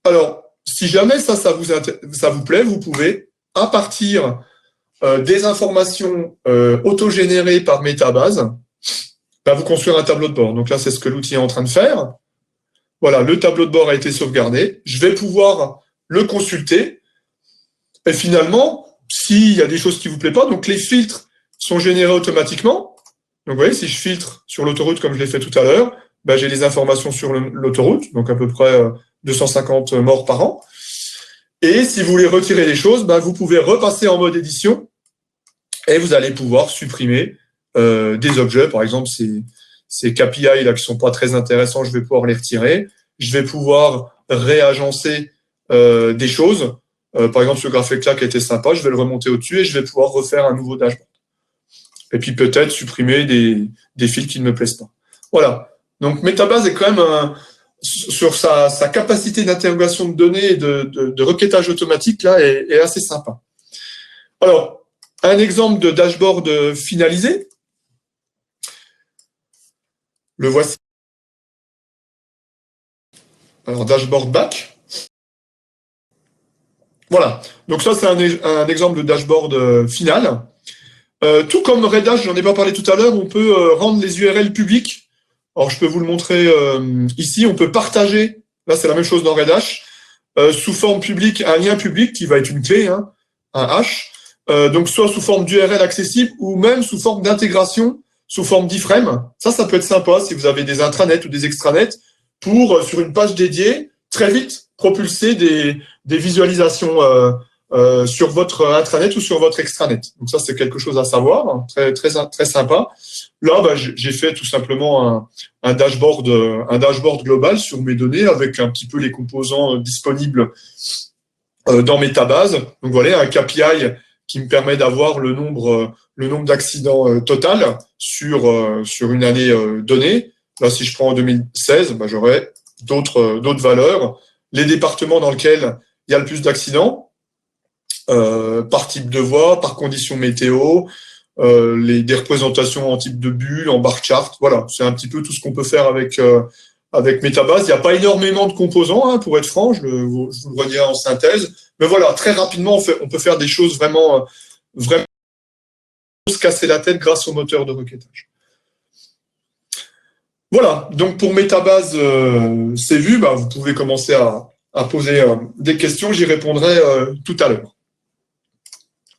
Alors, si jamais ça vous plaît, vous pouvez, à partir des informations autogénérées par Metabase, vous construire un tableau de bord. Donc là, c'est ce que l'outil est en train de faire. Voilà, le tableau de bord a été sauvegardé. Je vais pouvoir le consulter. Et finalement, s'il y a des choses qui ne vous plaisent pas, donc les filtres sont générés automatiquement. Donc vous voyez, si je filtre sur l'autoroute comme je l'ai fait tout à l'heure, j'ai les informations sur l'autoroute, donc à peu près 250 morts par an. Et si vous voulez retirer les choses, vous pouvez repasser en mode édition et vous allez pouvoir supprimer des objets. Par exemple, ces KPI là qui sont pas très intéressants, je vais pouvoir les retirer. Je vais pouvoir réagencer des choses. Par exemple, ce graphique-là qui était sympa, je vais le remonter au-dessus et je vais pouvoir refaire un nouveau dashboard. Et puis peut-être supprimer des fils qui ne me plaisent pas. Voilà. Donc Metabase est quand même sur sa capacité d'interrogation de données et de requêtage automatique là est assez sympa. Alors, un exemple de dashboard finalisé. Le voici. Alors, dashboard back. Voilà. Donc ça, c'est un exemple de dashboard final. Tout comme Redash, j'en ai pas parlé tout à l'heure, on peut rendre les URL publiques. Alors, je peux vous le montrer ici. On peut partager, là, c'est la même chose dans Redash, sous forme publique, un lien public qui va être une clé, un hash. Donc, soit sous forme d'URL accessible ou même sous forme d'intégration, sous forme d'iframe. Ça peut être sympa si vous avez des intranets ou des extranets pour, sur une page dédiée, très vite propulser des visualisations sur votre intranet ou sur votre extranet. Donc ça, c'est quelque chose à savoir, hein, très sympa. Là, j'ai fait tout simplement un dashboard global sur mes données avec un petit peu les composants disponibles dans Metabase. Donc voilà, un KPI qui me permet d'avoir le nombre d'accidents total sur une année donnée. Là, si je prends en 2016, j'aurai d'autres valeurs. Les départements dans lesquels il y a le plus d'accidents, par type de voie, par condition météo, des représentations en type de bulle, en bar chart. Voilà, c'est un petit peu tout ce qu'on peut faire avec Metabase. Il n'y a pas énormément de composants, hein, pour être franc, je vous le redirai en synthèse. Mais voilà, très rapidement, on peut faire des choses vraiment se casser la tête grâce au moteur de requêtage. Voilà, donc pour Metabase, c'est vu, vous pouvez commencer à poser des questions, j'y répondrai tout à l'heure.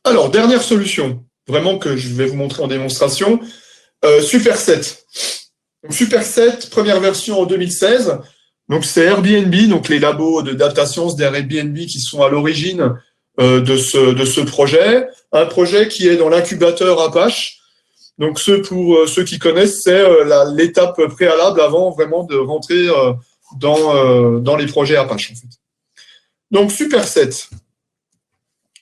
Alors, dernière solution, vraiment que je vais vous montrer en démonstration, Superset. Donc, Superset, première version en 2016. Donc c'est Airbnb, donc les labos de data science d'Airbnb qui sont à l'origine de ce projet. Un projet qui est dans l'incubateur Apache. Donc pour ceux qui connaissent, c'est l'étape préalable avant vraiment de rentrer dans les projets Apache en fait. Donc Superset.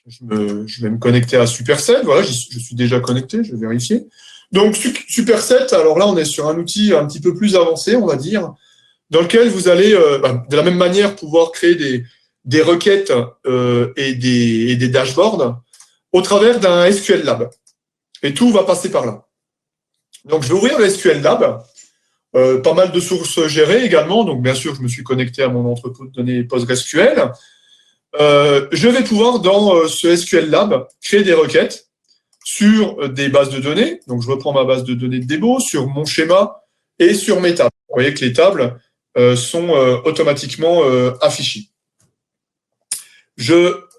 Je vais me connecter à Superset. Voilà, je suis déjà connecté, je vais vérifier. Donc Superset, alors là on est sur un outil un petit peu plus avancé, on va dire, dans lequel vous allez de la même manière pouvoir créer des requêtes et des dashboards au travers d'un SQL Lab. Et tout va passer par là. Donc je vais ouvrir le SQL Lab. Pas mal de sources gérées également. Donc bien sûr, je me suis connecté à mon entrepôt de données PostgreSQL. Je vais pouvoir dans ce SQL Lab créer des requêtes sur des bases de données. Donc je reprends ma base de données de Debo, sur mon schéma et sur mes tables. Vous voyez que les tables sont automatiquement affichées.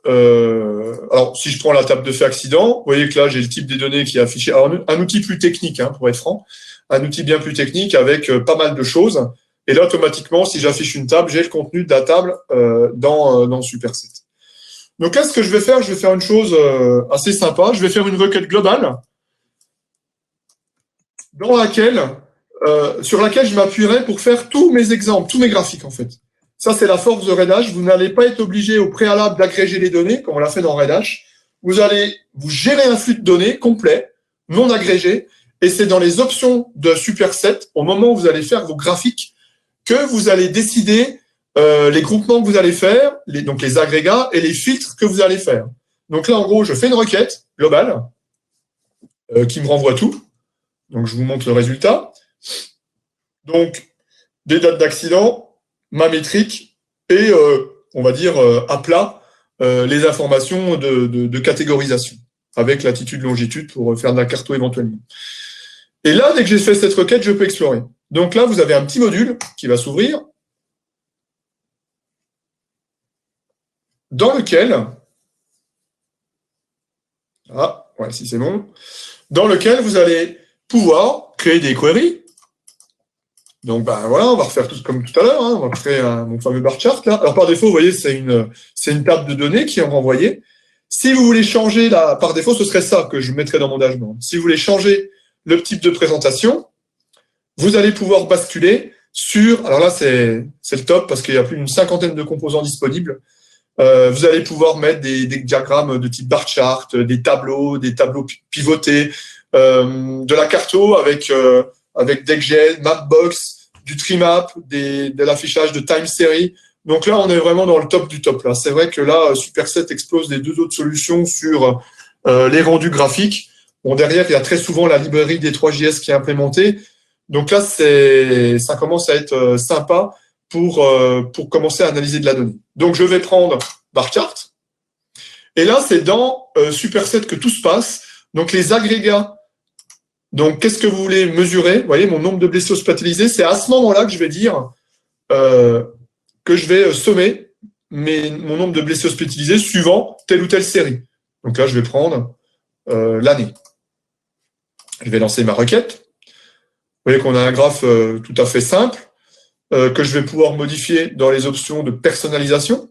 Alors, si je prends la table de fait accident, vous voyez que là, j'ai le type des données qui est affiché. Alors, un outil plus technique, hein, pour être franc, un outil bien plus technique avec pas mal de choses. Et là, automatiquement, si j'affiche une table, j'ai le contenu de la table dans Superset. Donc là, ce que je vais faire une chose assez sympa. Je vais faire une requête globale sur laquelle je m'appuierai pour faire tous mes exemples, tous mes graphiques, en fait. Ça, c'est la force de Redash. Vous n'allez pas être obligé au préalable d'agréger les données, comme on l'a fait dans Redash. Vous allez vous gérer un flux de données complet, non agrégé, et c'est dans les options de Superset, au moment où vous allez faire vos graphiques, que vous allez décider les groupements que vous allez faire, donc les agrégats et les filtres que vous allez faire. Donc là, en gros, je fais une requête globale qui me renvoie tout. Donc, je vous montre le résultat. Donc, des dates d'accident, ma métrique et, on va dire, à plat, les informations de catégorisation avec latitude, longitude pour faire de la carto éventuellement. Et là, dès que j'ai fait cette requête, je peux explorer. Donc là, vous avez un petit module qui va s'ouvrir dans lequel, si c'est bon, dans lequel vous allez pouvoir créer des queries. Donc, voilà, on va refaire tout comme tout à l'heure, hein. On va créer mon fameux bar chart, là. Alors, par défaut, vous voyez, c'est une table de données qui est renvoyée. Si vous voulez changer par défaut, ce serait ça que je mettrais dans mon dashboard. Si vous voulez changer le type de présentation, vous allez pouvoir basculer alors là, c'est le top parce qu'il y a plus d'une cinquantaine de composants disponibles. Vous allez pouvoir mettre des diagrammes de type bar chart, des tableaux pivotés, de la carto avec DeckGL, Mapbox, du Trimap, de l'affichage de time series. Donc là, on est vraiment dans le top du top. Là, c'est vrai que là, Superset explose les deux autres solutions sur les rendus graphiques. Bon, derrière, il y a très souvent la librairie des 3JS qui est implémentée. Donc là, ça commence à être sympa pour commencer à analyser de la donnée. Donc, je vais prendre bar chart. Et là, c'est dans Superset que tout se passe. Donc, les agrégats. Donc, qu'est-ce que vous voulez mesurer? Vous voyez, mon nombre de blessures hospitalisées, c'est à ce moment-là que je vais dire que je vais sommer mon nombre de blessés hospitalisés suivant telle ou telle série. Donc là, je vais prendre l'année. Je vais lancer ma requête. Vous voyez qu'on a un graphe tout à fait simple que je vais pouvoir modifier dans les options de personnalisation.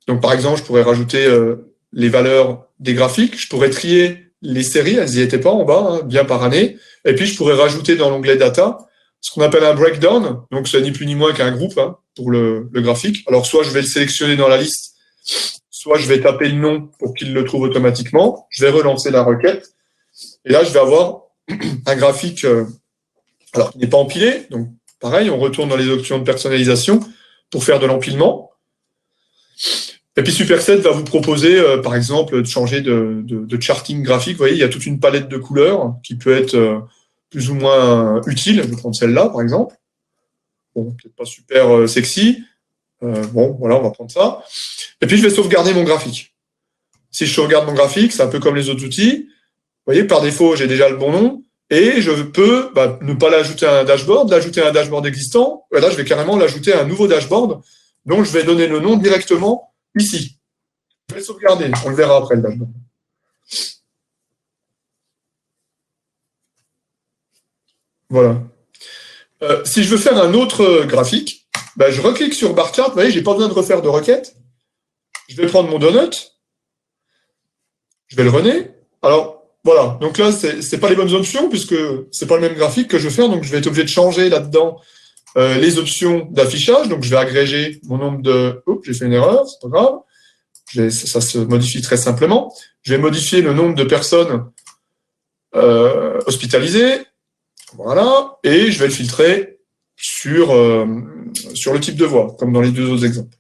Donc, par exemple, je pourrais rajouter les valeurs des graphiques. Je pourrais trier les séries, elles n'y étaient pas en bas, hein, bien par année. Et puis, je pourrais rajouter dans l'onglet Data ce qu'on appelle un breakdown. Donc, c'est ni plus ni moins qu'un groupe hein, pour le graphique. Alors, soit je vais le sélectionner dans la liste, soit je vais taper le nom pour qu'il le trouve automatiquement. Je vais relancer la requête. Et là, je vais avoir un graphique alors qui n'est pas empilé. Donc, pareil, on retourne dans les options de personnalisation pour faire de l'empilement. Et puis Superset va vous proposer, par exemple, de changer de charting graphique. Vous voyez, il y a toute une palette de couleurs qui peut être plus ou moins utile. Je vais prendre celle-là, par exemple. Bon, peut-être pas super sexy. Bon, voilà, on va prendre ça. Et puis, je vais sauvegarder mon graphique. Si je sauvegarde mon graphique, c'est un peu comme les autres outils. Vous voyez, par défaut, j'ai déjà le bon nom. Et je peux ne pas l'ajouter à un dashboard, l'ajouter à un dashboard existant. Et là, je vais carrément l'ajouter à un nouveau dashboard. Donc, je vais donner le nom directement ici. Je vais le sauvegarder. On le verra après, le dashboard. Voilà. Si je veux faire un autre graphique, je reclique sur Bar Chart. Vous voyez, je n'ai pas besoin de refaire de requête. Je vais prendre mon donut. Je vais le runner. Alors, voilà. Donc là, c'est pas les bonnes options puisque c'est pas le même graphique que je vais faire. Donc, je vais être obligé de changer là-dedans les options d'affichage. Donc, je vais agréger mon nombre de... Oups, j'ai fait une erreur, c'est pas grave. Ça se modifie très simplement. Je vais modifier le nombre de personnes hospitalisées. Voilà. Et je vais le filtrer sur le type de voix, comme dans les deux autres exemples.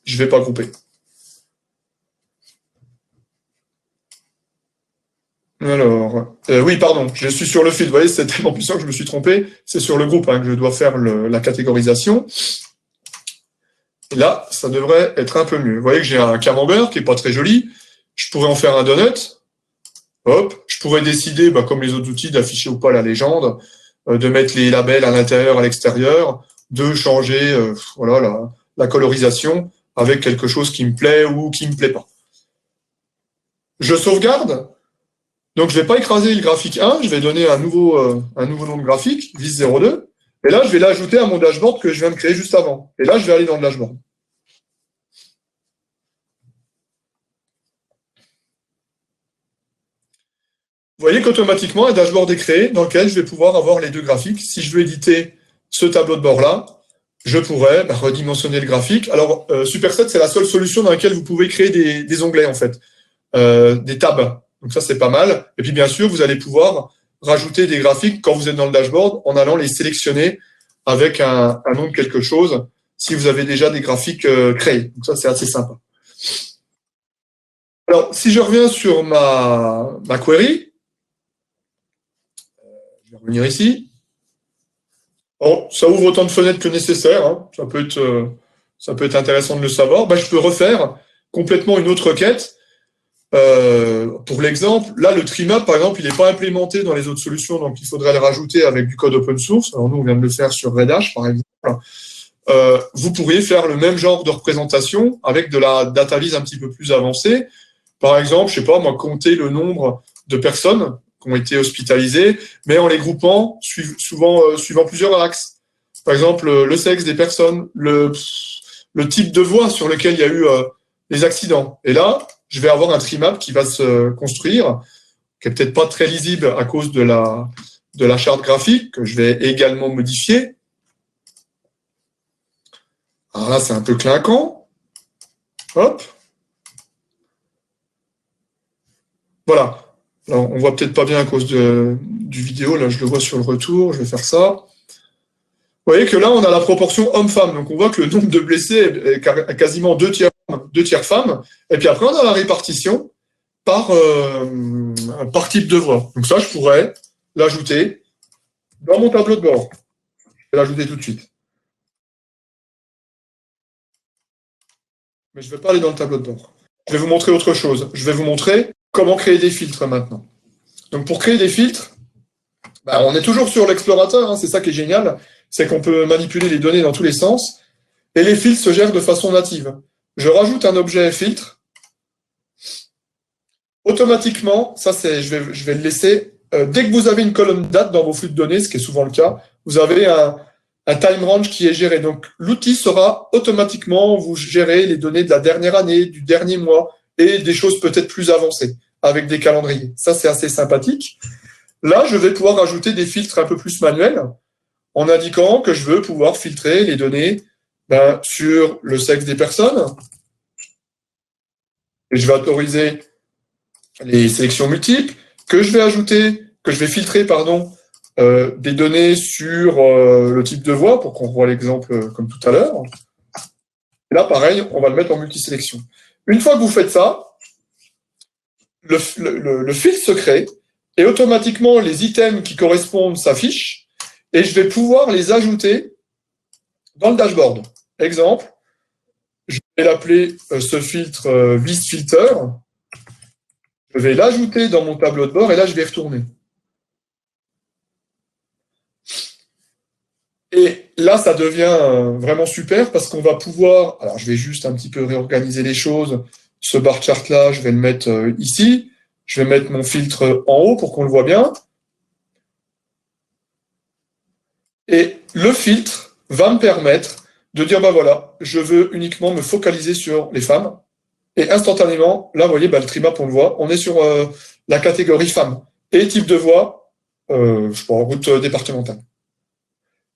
Je ne vais pas grouper. Alors, oui, pardon, je suis sur le fil. Vous voyez, c'est tellement puissant que je me suis trompé. C'est sur le groupe que je dois faire la catégorisation. Et là, ça devrait être un peu mieux. Vous voyez que j'ai un camembert qui n'est pas très joli. Je pourrais en faire un donut. Hop, je pourrais décider, comme les autres outils, d'afficher ou pas la légende, de mettre les labels à l'intérieur, à l'extérieur, de changer voilà, la colorisation avec quelque chose qui me plaît ou qui me plaît pas. Je sauvegarde. Donc, je vais pas écraser le graphique 1, je vais donner un nouveau nom de graphique, vis02, et là, je vais l'ajouter à mon dashboard que je viens de créer juste avant. Et là, je vais aller dans le dashboard. Vous voyez qu'automatiquement, un dashboard est créé dans lequel je vais pouvoir avoir les deux graphiques. Si je veux éditer ce tableau de bord-là, je pourrais redimensionner le graphique. Alors, Superset, c'est la seule solution dans laquelle vous pouvez créer des onglets, en fait, des tabs. Donc ça, c'est pas mal. Et puis, bien sûr, vous allez pouvoir rajouter des graphiques quand vous êtes dans le dashboard en allant les sélectionner avec un nom de quelque chose si vous avez déjà des graphiques créés. Donc ça, c'est assez sympa. Alors, si je reviens sur ma query, je vais revenir ici. Bon, ça ouvre autant de fenêtres que nécessaire. Hein. Ça peut être intéressant de le savoir. Je peux refaire complètement une autre requête. Pour l'exemple, là, le trimap, par exemple, il n'est pas implémenté dans les autres solutions, donc il faudrait le rajouter avec du code open source. Alors nous, on vient de le faire sur Red Hat, par exemple. Vous pourriez faire le même genre de représentation avec de la data vise un petit peu plus avancée. Par exemple, je sais pas, moi, compter le nombre de personnes qui ont été hospitalisées, mais en les groupant suivant plusieurs axes. Par exemple, le sexe des personnes, le type de voie sur lequel il y a eu les accidents. Et là, je vais avoir un trimap qui va se construire, qui est peut-être pas très lisible à cause de la charte graphique, que je vais également modifier. Alors là, c'est un peu clinquant. Hop. Voilà. Alors, on voit peut-être pas bien à cause du vidéo. Là, je le vois sur le retour. Je vais faire ça. Vous voyez que là, on a la proportion homme-femme. Donc, on voit que le nombre de blessés est quasiment 2 tiers femmes. Et puis après, on a la répartition par type de voie. Donc ça, je pourrais l'ajouter dans mon tableau de bord. Je vais l'ajouter tout de suite. Mais je ne vais pas aller dans le tableau de bord. Je vais vous montrer autre chose. Je vais vous montrer comment créer des filtres maintenant. Donc pour créer des filtres, on est toujours sur l'explorateur. Hein, c'est ça qui est génial. C'est qu'on peut manipuler les données dans tous les sens. Et les filtres se gèrent de façon native. Je rajoute un objet filtre. Automatiquement, ça je vais le laisser. Dès que vous avez une colonne date dans vos flux de données, ce qui est souvent le cas, vous avez un time range qui est géré. Donc, l'outil sera automatiquement vous gérer les données de la dernière année, du dernier mois et des choses peut-être plus avancées avec des calendriers. Ça, c'est assez sympathique. Là, je vais pouvoir ajouter des filtres un peu plus manuels en indiquant que je veux pouvoir filtrer les données sur le sexe des personnes. Et je vais autoriser les sélections multiples, que je vais filtrer, des données sur le type de voix, pour qu'on voit l'exemple comme tout à l'heure. Et là, pareil, on va le mettre en multisélection. Une fois que vous faites ça, le filtre se crée, et automatiquement, les items qui correspondent s'affichent, et je vais pouvoir les ajouter dans le dashboard. Exemple, je vais l'appeler ce filtre Vis Filter. Je vais l'ajouter dans mon tableau de bord, et là, je vais retourner. Et là, ça devient vraiment super parce qu'on va pouvoir... Alors, je vais juste un petit peu réorganiser les choses. Ce bar chart-là, je vais le mettre ici. Je vais mettre mon filtre en haut pour qu'on le voit bien. Et le filtre va me permettre de dire, voilà, je veux uniquement me focaliser sur les femmes. Et instantanément, là, vous voyez, le trimap, on le voit, on est sur la catégorie femmes. Et type de voix, route départementale.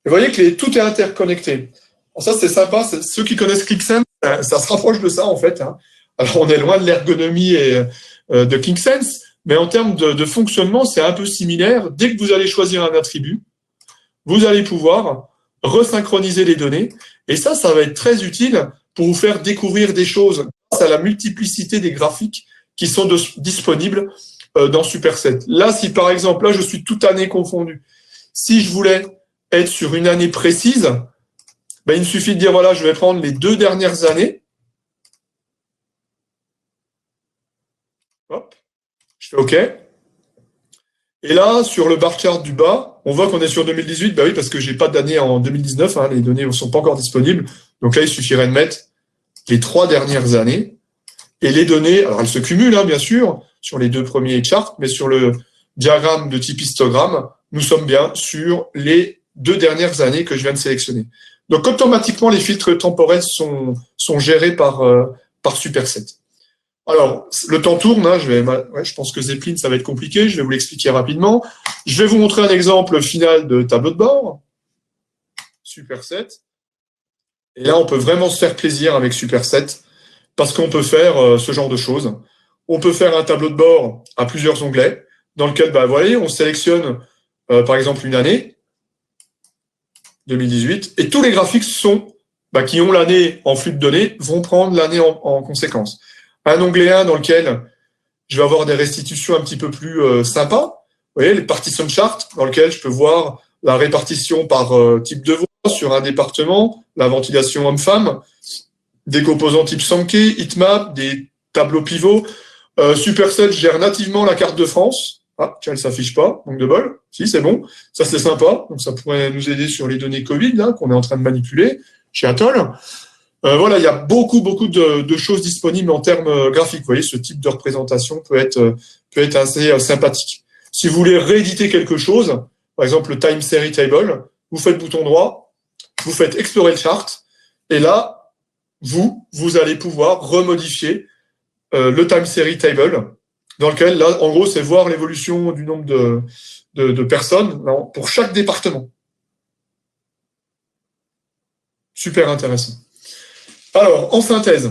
Vous voyez que tout est interconnecté. Alors ça, c'est sympa. Ceux qui connaissent ClickSense, ça se rapproche de ça, en fait. Alors, on est loin de l'ergonomie et de ClickSense, mais en termes de fonctionnement, c'est un peu similaire. Dès que vous allez choisir un attribut, vous allez pouvoir resynchroniser les données. Et ça va être très utile pour vous faire découvrir des choses grâce à la multiplicité des graphiques qui sont disponibles dans Superset. Là, si par exemple, là, je suis toute année confondu. Si je voulais être sur une année précise, il me suffit de dire, voilà, je vais prendre les 2 dernières années. Hop, je fais OK. Et là, sur le bar chart du bas, on voit qu'on est sur 2018. Oui, parce que j'ai pas d'année en 2019, les données ne sont pas encore disponibles. Donc là, il suffirait de mettre les 3 dernières années. Et les données, alors elles se cumulent, bien sûr, sur les 2 premiers charts, mais sur le diagramme de type histogramme, nous sommes bien sur les 2 dernières années que je viens de sélectionner. Donc, automatiquement, les filtres temporels sont gérés par Superset. Alors, le temps tourne, je pense que Zeppelin, ça va être compliqué, je vais vous l'expliquer rapidement. Je vais vous montrer un exemple final de tableau de bord. Superset. Et là, on peut vraiment se faire plaisir avec Superset, parce qu'on peut faire ce genre de choses. On peut faire un tableau de bord à plusieurs onglets, dans lequel, vous voyez, on sélectionne, par exemple, une année, 2018, et tous les graphiques qui ont l'année en flux de données vont prendre l'année en conséquence. Un onglet 1 dans lequel je vais avoir des restitutions un petit peu plus sympas. Vous voyez, les partition chart, dans lequel je peux voir la répartition par type de voix sur un département, la ventilation homme-femme, des composants type Sankey, Heatmap, des tableaux pivots. Superset gère nativement la carte de France. Ah, tiens, elle s'affiche pas, donc de bol. Si, c'est bon. Ça, c'est sympa. Donc, ça pourrait nous aider sur les données Covid, qu'on est en train de manipuler chez Atoll. Voilà, il y a beaucoup de choses disponibles en termes graphiques. Vous voyez, ce type de représentation peut être assez sympathique. Si vous voulez rééditer quelque chose, par exemple le Time Series Table, vous faites bouton droit, vous faites Explorer le chart, et là, vous allez pouvoir remodifier le Time Series Table, dans lequel, là, en gros, c'est voir l'évolution du nombre de personnes pour chaque département. Super intéressant. Alors, en synthèse,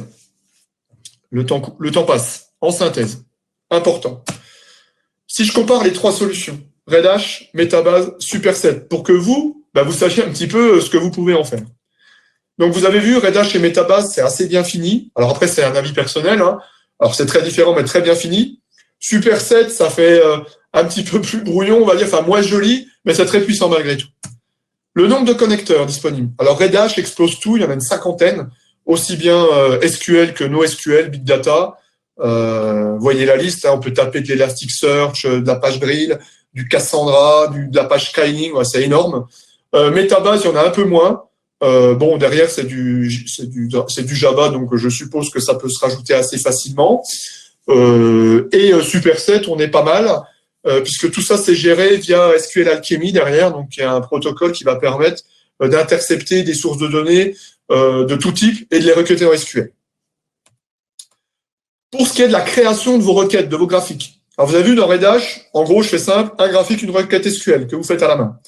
le temps passe. En synthèse, important. Si je compare les 3 solutions, Redash, Metabase, Superset, pour que vous sachiez un petit peu ce que vous pouvez en faire. Donc, vous avez vu, Redash et Metabase, c'est assez bien fini. Alors après, c'est un avis personnel. Alors, c'est très différent, mais très bien fini. Superset, ça fait un petit peu plus brouillon, on va dire, moins joli, mais c'est très puissant malgré tout. Le nombre de connecteurs disponibles. Alors, Redash explose tout, il y en a une 50aine, aussi bien SQL que NoSQL, Big Data. Voyez la liste, on peut taper de l'Elasticsearch, de la page Drill, du Cassandra, de la page Skyling, c'est énorme. Metabase, il y en a un peu moins. Derrière, c'est du Java, donc je suppose que ça peut se rajouter assez facilement. Et Superset, on est pas mal, puisque tout ça, c'est géré via SQL Alchemy derrière, donc il y a un protocole qui va permettre d'intercepter des sources de données de tout type et de les requêter en SQL. Pour ce qui est de la création de vos requêtes, de vos graphiques. Alors vous avez vu dans Redash, en gros, je fais simple, un graphique, une requête SQL que vous faites à la main.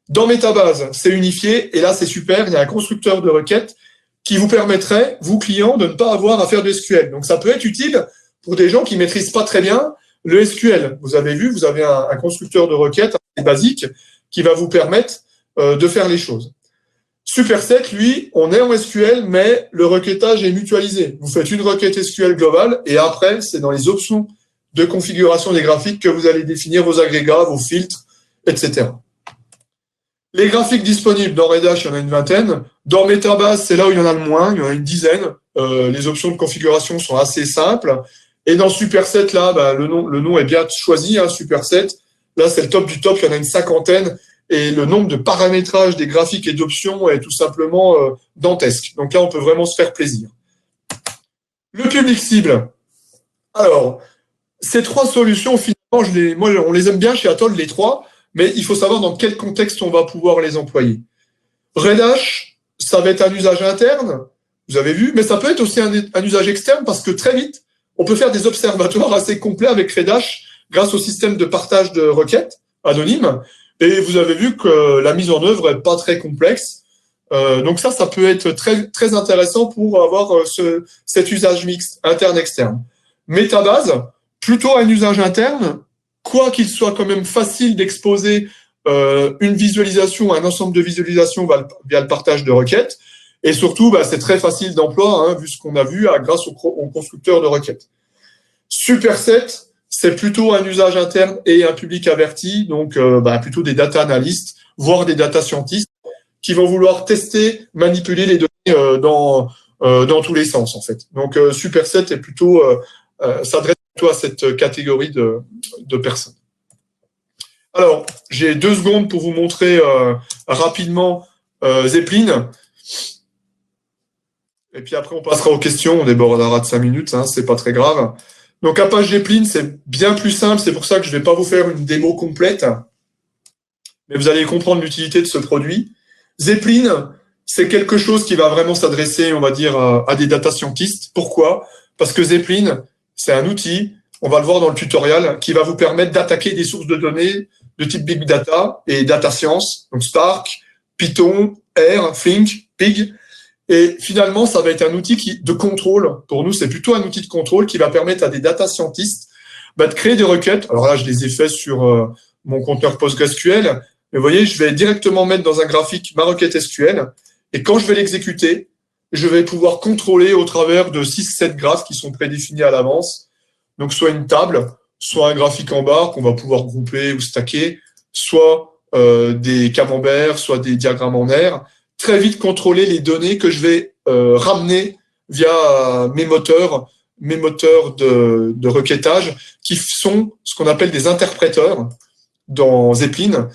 Dans Metabase, c'est unifié et là, c'est super, il y a un constructeur de requêtes qui vous permettrait, vous clients, de ne pas avoir à faire de SQL. Donc ça peut être utile pour des gens qui maîtrisent pas très bien le SQL. Vous avez vu, vous avez un constructeur de requêtes basique qui va vous permettre de faire les choses. Superset, lui, on est en SQL, mais le requêtage est mutualisé. Vous faites une requête SQL globale et après, c'est dans les options de configuration des graphiques que vous allez définir vos agrégats, vos filtres, etc. Les graphiques disponibles dans Redash, il y en a une vingtaine. Dans Metabase, c'est là où il y en a le moins, il y en a une dizaine. Les options de configuration sont assez simples. Et dans Superset, là, le nom est bien choisi, hein, Superset. Là, c'est le top du top, il y en a une cinquantaine. Et le nombre de paramétrages des graphiques et d'options est tout simplement dantesque. Donc là, on peut vraiment se faire plaisir. Le public cible. Alors, ces trois solutions, finalement, on les aime bien chez Atoll, les trois, mais il faut savoir dans quel contexte on va pouvoir les employer. Redash, ça va être un usage interne, vous avez vu, mais ça peut être aussi un usage externe parce que très vite, on peut faire des observatoires assez complets avec Redash grâce au système de partage de requêtes anonymes. Et vous avez vu que la mise en œuvre est pas très complexe. Donc ça peut être très, très intéressant pour avoir cet usage mixte interne-externe. Metabase, plutôt un usage interne, quoi qu'il soit quand même facile d'exposer une visualisation, un ensemble de visualisations via le partage de requêtes. Et surtout, c'est très facile d'emploi, hein, vu ce qu'on a vu grâce au constructeur de requêtes. Superset, c'est plutôt un usage interne et un public averti, donc plutôt des data analysts, voire des data scientists, qui vont vouloir tester, manipuler les données dans tous les sens, en fait. Donc, Superset est plutôt s'adresse plutôt à cette catégorie de personnes. Alors, j'ai 2 secondes pour vous montrer rapidement Zeppelin. Et puis après, on passera aux questions. On débordera de 5 minutes, hein, c'est pas très grave. Donc, Apache Zeppelin, c'est bien plus simple. C'est pour ça que je ne vais pas vous faire une démo complète. Mais vous allez comprendre l'utilité de ce produit. Zeppelin, c'est quelque chose qui va vraiment s'adresser, on va dire, à des data scientists. Pourquoi? Parce que Zeppelin, c'est un outil, on va le voir dans le tutoriel, qui va vous permettre d'attaquer des sources de données de type Big Data et Data Science, donc Spark, Python, R, Flink, Pig. Et finalement, ça va être un outil de contrôle. Pour nous, c'est plutôt un outil de contrôle qui va permettre à des data scientists de créer des requêtes. Alors là, je les ai fait sur mon conteneur PostgreSQL. Mais vous voyez, je vais directement mettre dans un graphique ma requête SQL. Et quand je vais l'exécuter, je vais pouvoir contrôler au travers de 6-7 graphes qui sont prédéfinis à l'avance. Donc, soit une table, soit un graphique en barre qu'on va pouvoir grouper ou stacker, soit des camemberts, soit des diagrammes en R. Très vite contrôler les données que je vais ramener via mes moteurs de requêtage, qui sont ce qu'on appelle des interpréteurs dans Zeppelin.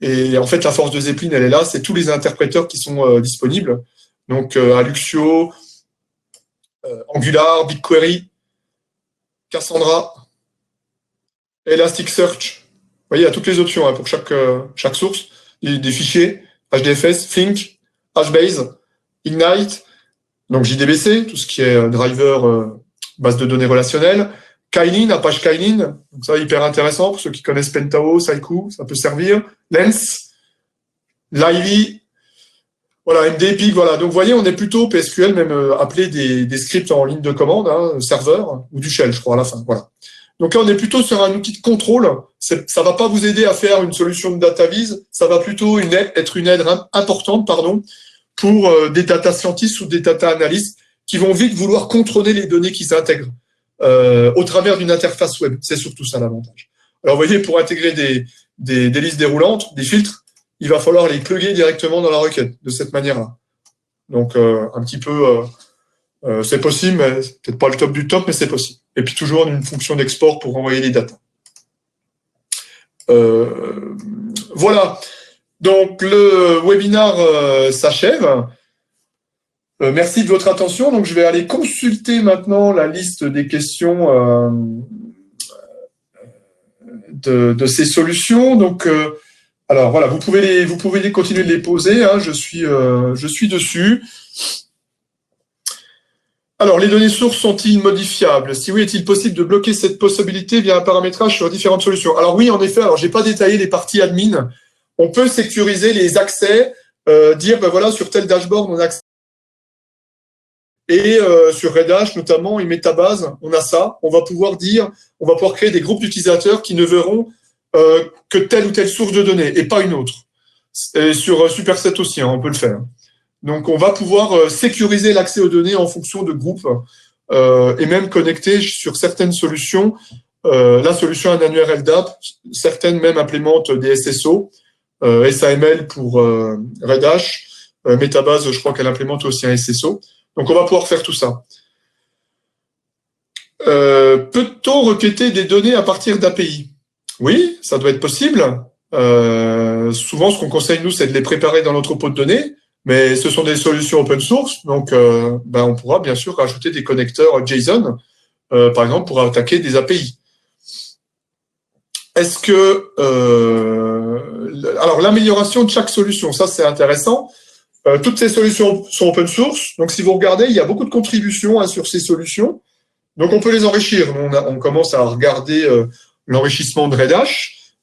Et en fait, la force de Zeppelin, elle est là, c'est tous les interpréteurs qui sont disponibles. Donc, Alluxio, Angular, BigQuery, Cassandra, Elasticsearch. Vous voyez, il y a toutes les options pour chaque source. Des fichiers, HDFS, Flink, HBase, Ignite, donc JDBC, tout ce qui est driver, base de données relationnelle, Kylin, Apache Kylin, donc ça hyper intéressant pour ceux qui connaissent Pentao, Saiku, ça peut servir, Lens, Livy, voilà, MDPIC, voilà. Donc vous voyez, on est plutôt PSQL, même appelé des scripts en ligne de commande, hein, serveur, ou du shell, je crois, à la fin, voilà. Donc là, on est plutôt sur un outil de contrôle. Ça va pas vous aider à faire une solution de data vise, ça va plutôt être une aide importante, pour des data scientists ou des data analysts qui vont vite vouloir contrôler les données qu'ils intègrent au travers d'une interface web. C'est surtout ça l'avantage. Alors, vous voyez, pour intégrer des listes déroulantes, des filtres, il va falloir les plugger directement dans la requête de cette manière-là. Donc, un petit peu, c'est possible, mais c'est peut-être pas le top du top, mais c'est possible. Et puis toujours une fonction d'export pour envoyer les datas. Voilà. Donc, le webinaire s'achève. Merci de votre attention. Donc, je vais aller consulter maintenant la liste des questions de ces solutions. Donc, Alors voilà, vous pouvez continuer de les poser. Hein, je suis dessus. Alors, les données sources sont-ils modifiables? Si oui, est-il possible de bloquer cette possibilité via un paramétrage sur différentes solutions? Alors oui, en effet. Alors, j'ai pas détaillé les parties admin. On peut sécuriser les accès, dire ben voilà, sur tel dashboard on a accès. Et sur Red Hat notamment et Metabase, on a ça. On va pouvoir créer des groupes d'utilisateurs qui ne verront que telle ou telle source de données et pas une autre. Et sur Superset aussi, hein, on peut le faire. Donc, on va pouvoir sécuriser l'accès aux données en fonction de groupes et même connecter sur certaines solutions. La solution a un annuaire LDAP, certaines même implémentent des SSO, SAML pour Red Hat, Metabase, je crois qu'elle implémente aussi un SSO. Donc, on va pouvoir faire tout ça. Peut-on requêter des données à partir d'API? Oui, ça doit être possible. Souvent, ce qu'on conseille, nous, c'est de les préparer dans l'entrepôt de données. Mais ce sont des solutions open source, donc on pourra bien sûr rajouter des connecteurs JSON, par exemple, pour attaquer des API. Est-ce que alors l'amélioration de chaque solution, ça c'est intéressant. Toutes ces solutions sont open source, donc si vous regardez, il y a beaucoup de contributions sur ces solutions, donc on peut les enrichir. On commence à regarder l'enrichissement de Red Hat,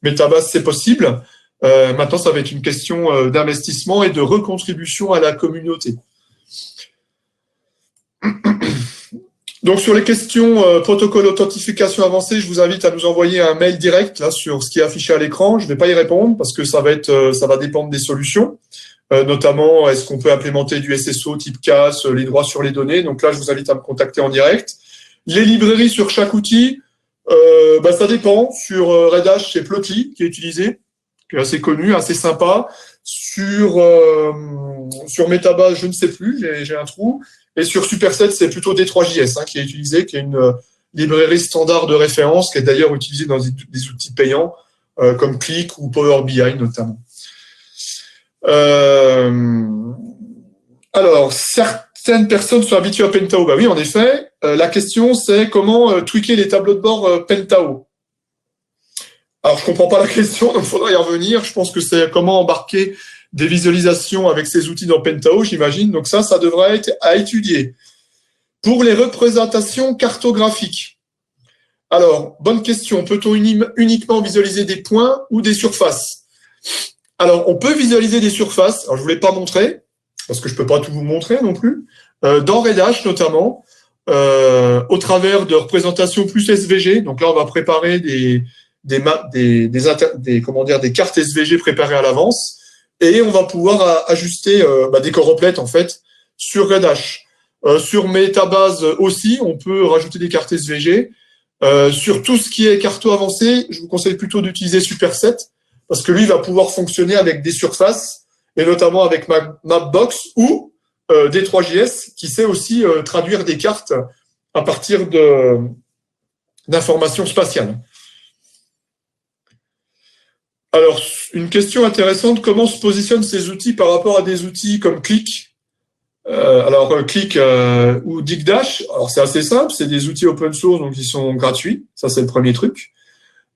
Metabase c'est possible. Maintenant, ça va être une question d'investissement et de recontribution à la communauté. Donc, sur les questions protocole authentification avancée, je vous invite à nous envoyer un mail direct là, sur ce qui est affiché à l'écran. Je ne vais pas y répondre parce que ça va dépendre des solutions. Notamment, est-ce qu'on peut implémenter du SSO type CAS, les droits sur les données. Donc là, je vous invite à me contacter en direct. Les librairies sur chaque outil, ça dépend. Sur Red Hat, c'est Plotly qui est utilisé, qui est assez connu, assez sympa. Sur Metabase, je ne sais plus, j'ai un trou. Et sur Superset, c'est plutôt D3JS qui est utilisé, qui est une librairie standard de référence, qui est d'ailleurs utilisée dans des outils payants, comme Qlik ou Power BI notamment. Alors, certaines personnes sont habituées à Pentao. Bah oui, en effet. La question, c'est comment tweaker les tableaux de bord Pentao. Alors, je comprends pas la question, donc il faudra y revenir. Je pense que c'est comment embarquer des visualisations avec ces outils dans Pentao, j'imagine. Donc ça devrait être à étudier. Pour les représentations cartographiques. Alors, bonne question. Peut-on uniquement visualiser des points ou des surfaces? Alors, on peut visualiser des surfaces. Alors, je ne vous l'ai pas montré, parce que je ne peux pas tout vous montrer non plus. Dans Red Hat, notamment, au travers de représentations plus SVG. Donc là, on va préparer des cartes SVG préparées à l'avance. Et on va pouvoir ajuster des choroplètes, en fait, sur Red Hat. Sur Metabase aussi, on peut rajouter des cartes SVG. Sur tout ce qui est carto avancé, je vous conseille plutôt d'utiliser Superset, parce que lui va pouvoir fonctionner avec des surfaces, et notamment avec Mapbox ou D3JS, qui sait aussi traduire des cartes à partir d'informations spatiales. Alors, une question intéressante, comment se positionnent ces outils par rapport à des outils comme Qlik Qlik ou Digdash, alors c'est assez simple, c'est des outils open source, donc ils sont gratuits, ça c'est le premier truc.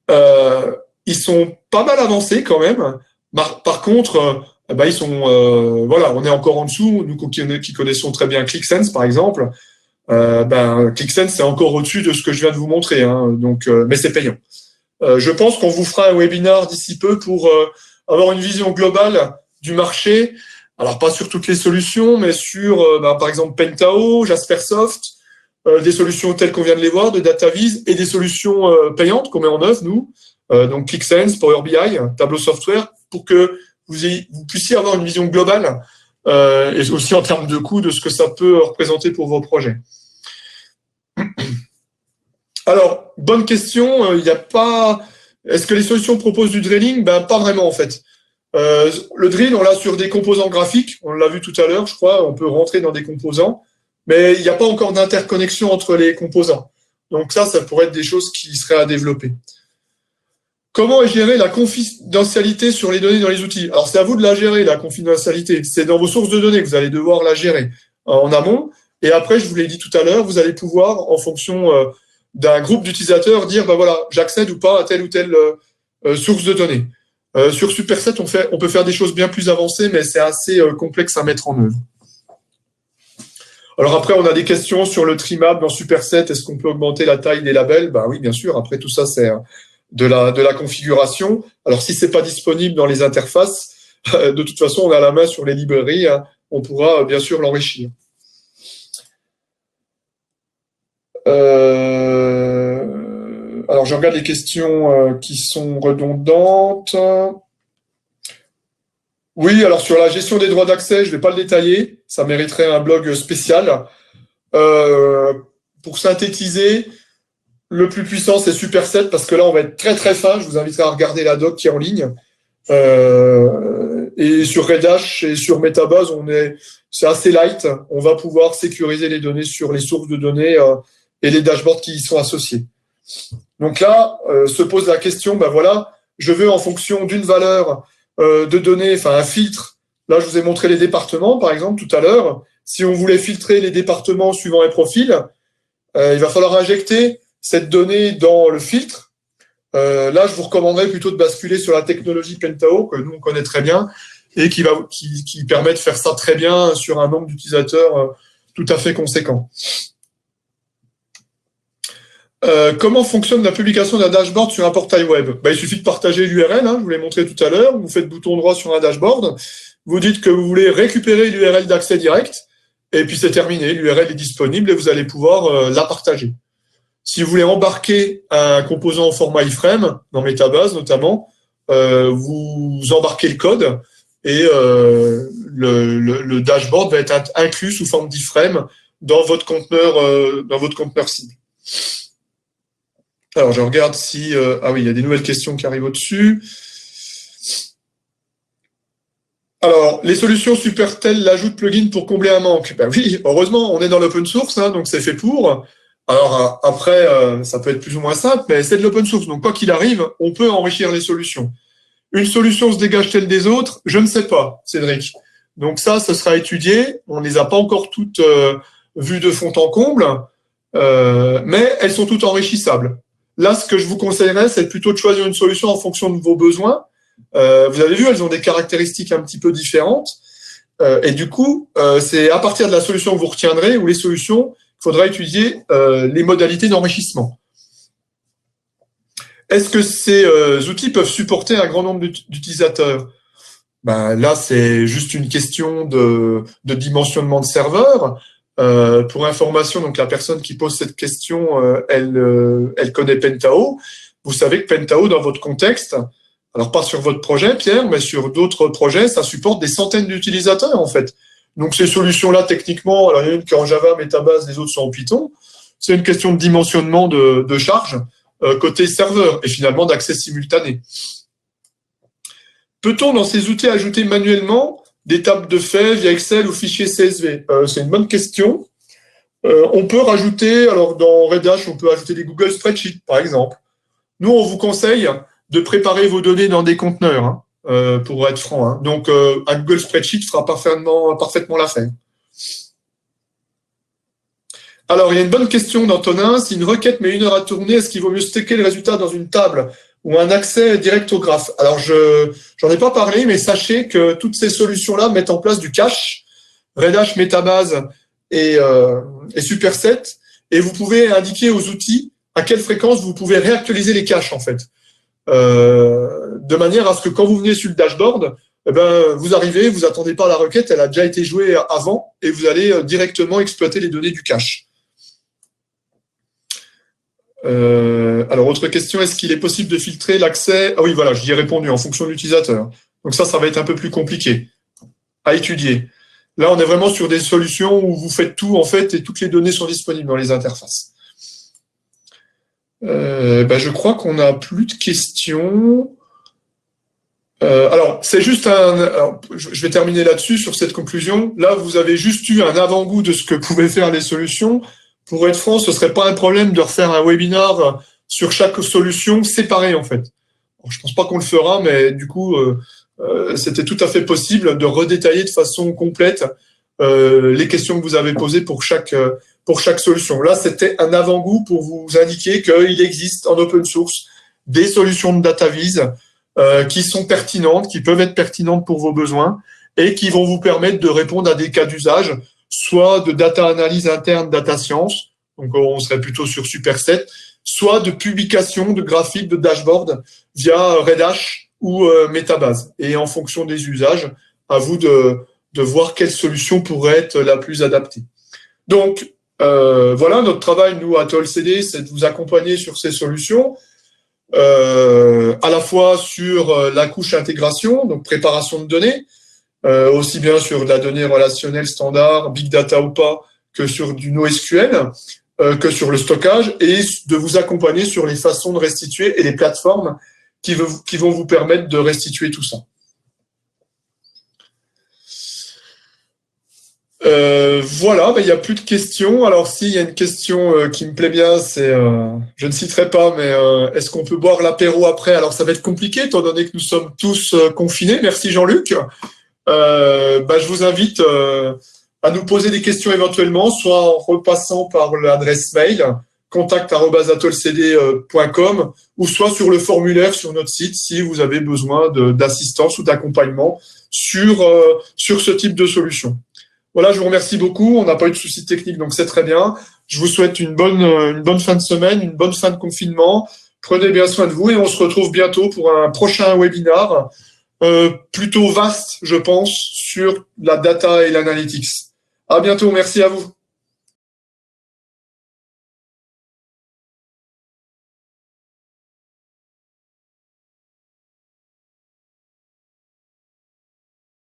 Ils sont pas mal avancés quand même. Par contre, ils sont, on est encore en dessous. Nous qui connaissons très bien ClickSense par exemple, ClickSense c'est encore au-dessus de ce que je viens de vous montrer, hein, donc, mais c'est payant. Je pense qu'on vous fera un webinar d'ici peu pour avoir une vision globale du marché. Alors, pas sur toutes les solutions, mais sur, par exemple, Pentao, Jaspersoft, des solutions telles qu'on vient de les voir, de DataVis, et des solutions payantes qu'on met en œuvre, nous, donc ClickSense, Power BI, Tableau Software, pour que vous puissiez avoir une vision globale, et aussi en termes de coût, de ce que ça peut représenter pour vos projets. Alors, bonne question, il n'y a pas... Est-ce que les solutions proposent du drilling? Pas vraiment, en fait. Le drill, on l'a sur des composants graphiques, on l'a vu tout à l'heure, je crois, on peut rentrer dans des composants, mais il n'y a pas encore d'interconnexion entre les composants. Donc ça pourrait être des choses qui seraient à développer. Comment est gérée la confidentialité sur les données dans les outils? Alors c'est à vous de la gérer, la confidentialité. C'est dans vos sources de données que vous allez devoir la gérer en amont. Et après, je vous l'ai dit tout à l'heure, vous allez pouvoir, en fonction d'un groupe d'utilisateurs, dire, voilà, j'accède ou pas à telle ou telle source de données. Sur Superset, on peut faire des choses bien plus avancées, mais c'est assez complexe à mettre en œuvre. Alors après, on a des questions sur le trimable dans Superset. Est-ce qu'on peut augmenter la taille des labels? Ben oui, bien sûr. Après, tout ça, c'est de la configuration. Alors, si c'est pas disponible dans les interfaces, de toute façon, on a la main sur les librairies. Hein, on pourra bien sûr l'enrichir. Alors, je regarde les questions qui sont redondantes. Oui, alors sur la gestion des droits d'accès, je ne vais pas le détailler. Ça mériterait un blog spécial. Pour synthétiser, le plus puissant, c'est Superset, parce que là, on va être très très fin. Je vous inviterai à regarder la doc qui est en ligne. Et sur Redash et sur Metabase, c'est assez light. On va pouvoir sécuriser les données sur les sources de données et les dashboards qui y sont associés. Donc là, se pose la question, ben voilà, je veux en fonction d'une valeur de données, enfin un filtre. Là, je vous ai montré les départements, par exemple, tout à l'heure. Si on voulait filtrer les départements suivant les profils, il va falloir injecter cette donnée dans le filtre. Là, je vous recommanderais plutôt de basculer sur la technologie Pentao, que nous, on connaît très bien, et qui permet de faire ça très bien sur un nombre d'utilisateurs tout à fait conséquent. Comment fonctionne la publication d'un dashboard sur un portail web? Il suffit de partager l'URL, hein, je vous l'ai montré tout à l'heure, vous faites bouton droit sur un dashboard, vous dites que vous voulez récupérer l'URL d'accès direct, et puis c'est terminé, l'URL est disponible et vous allez pouvoir la partager. Si vous voulez embarquer un composant au format iframe, dans Metabase notamment, vous embarquez le code et le dashboard va être inclus sous forme d'iframe dans votre conteneur cible. Alors, je regarde si... ah oui, il y a des nouvelles questions qui arrivent au-dessus. Alors, les solutions Supertel l'ajout de plugin pour combler un manque. Ben oui, heureusement, on est dans l'open source, hein, donc c'est fait pour. Alors, après, ça peut être plus ou moins simple, mais c'est de l'open source. Donc, quoi qu'il arrive, on peut enrichir les solutions. Une solution se dégage-t-elle des autres? Je ne sais pas, Cédric. Donc ça, ce sera étudié. On ne les a pas encore toutes vues de fond en comble, mais elles sont toutes enrichissables. Là, ce que je vous conseillerais, c'est plutôt de choisir une solution en fonction de vos besoins. Vous avez vu, elles ont des caractéristiques un petit peu différentes. Et du coup, c'est à partir de la solution que vous retiendrez ou les solutions qu'il faudra étudier les modalités d'enrichissement. Est-ce que ces outils peuvent supporter un grand nombre d'utilisateurs? Là, c'est juste une question de dimensionnement de serveur. Pour information, donc la personne qui pose cette question, elle connaît Pentao. Vous savez que Pentao, dans votre contexte, alors pas sur votre projet, Pierre, mais sur d'autres projets, ça supporte des centaines d'utilisateurs, en fait. Donc ces solutions-là, techniquement, alors il y en a une qui est en Java, Metabase, les autres sont en Python. C'est une question de dimensionnement de charge côté serveur et finalement d'accès simultané. Peut-on dans ces outils ajouter manuellement des tables de faits via Excel ou fichier CSV? C'est une bonne question. On peut rajouter, alors dans Redash, on peut ajouter des Google Spreadsheets, par exemple. Nous, on vous conseille de préparer vos données dans des conteneurs, hein, pour être franc. Hein. Donc, un Google Spreadsheet fera parfaitement l'affaire. Alors, il y a une bonne question d'Antonin. Si une requête met 1 heure à tourner, est-ce qu'il vaut mieux stocker le résultat dans une table ou un accès direct au graphe? Alors, j'en ai pas parlé, mais sachez que toutes ces solutions-là mettent en place du cache, Redash, Metabase et Superset, et vous pouvez indiquer aux outils à quelle fréquence vous pouvez réactualiser les caches, en fait. De manière à ce que quand vous venez sur le dashboard, vous arrivez, vous attendez pas la requête, elle a déjà été jouée avant, et vous allez directement exploiter les données du cache. Alors, autre question, est-ce qu'il est possible de filtrer l'accès? Ah oui, voilà, j'y ai répondu, en fonction de l'utilisateur. Donc ça va être un peu plus compliqué à étudier. Là, on est vraiment sur des solutions où vous faites tout, en fait, et toutes les données sont disponibles dans les interfaces. Je crois qu'on n'a plus de questions. Alors, c'est juste je vais terminer là-dessus, sur cette conclusion. Là, vous avez juste eu un avant-goût de ce que pouvaient faire les solutions. Pour être franc, ce serait pas un problème de refaire un webinar sur chaque solution séparée, en fait. Alors, je pense pas qu'on le fera, mais du coup, c'était tout à fait possible de redétailler de façon complète les questions que vous avez posées pour chaque solution. Là, c'était un avant-goût pour vous indiquer qu'il existe en open source des solutions de data vise qui sont pertinentes, qui peuvent être pertinentes pour vos besoins et qui vont vous permettre de répondre à des cas d'usage, soit de data analyse interne, data science, donc on serait plutôt sur Superset, soit de publication de graphiques, de dashboard via Redash ou Metabase. Et en fonction des usages, à vous de voir quelle solution pourrait être la plus adaptée. Donc, voilà, notre travail, nous, à TOLCD, c'est de vous accompagner sur ces solutions, à la fois sur la couche intégration, donc préparation de données, aussi bien sur de la donnée relationnelle standard, big data ou pas, que sur du NoSQL, que sur le stockage, et de vous accompagner sur les façons de restituer et les plateformes qui vont vous permettre de restituer tout ça. Voilà, il n'y a plus de questions. Alors, s'il y a une question qui me plaît bien, c'est, je ne citerai pas, mais est-ce qu'on peut boire l'apéro après? Alors, ça va être compliqué, étant donné que nous sommes tous confinés. Merci Jean-Luc. Je vous invite à nous poser des questions éventuellement, soit en repassant par l'adresse mail contact@atolcd.com ou soit sur le formulaire sur notre site si vous avez besoin d'assistance ou d'accompagnement sur ce type de solution. Voilà, je vous remercie beaucoup. On n'a pas eu de soucis techniques, donc c'est très bien. Je vous souhaite une bonne fin de semaine, une bonne fin de confinement. Prenez bien soin de vous et on se retrouve bientôt pour un prochain webinar plutôt vaste, je pense, sur la data et l'analytics. À bientôt, merci à vous.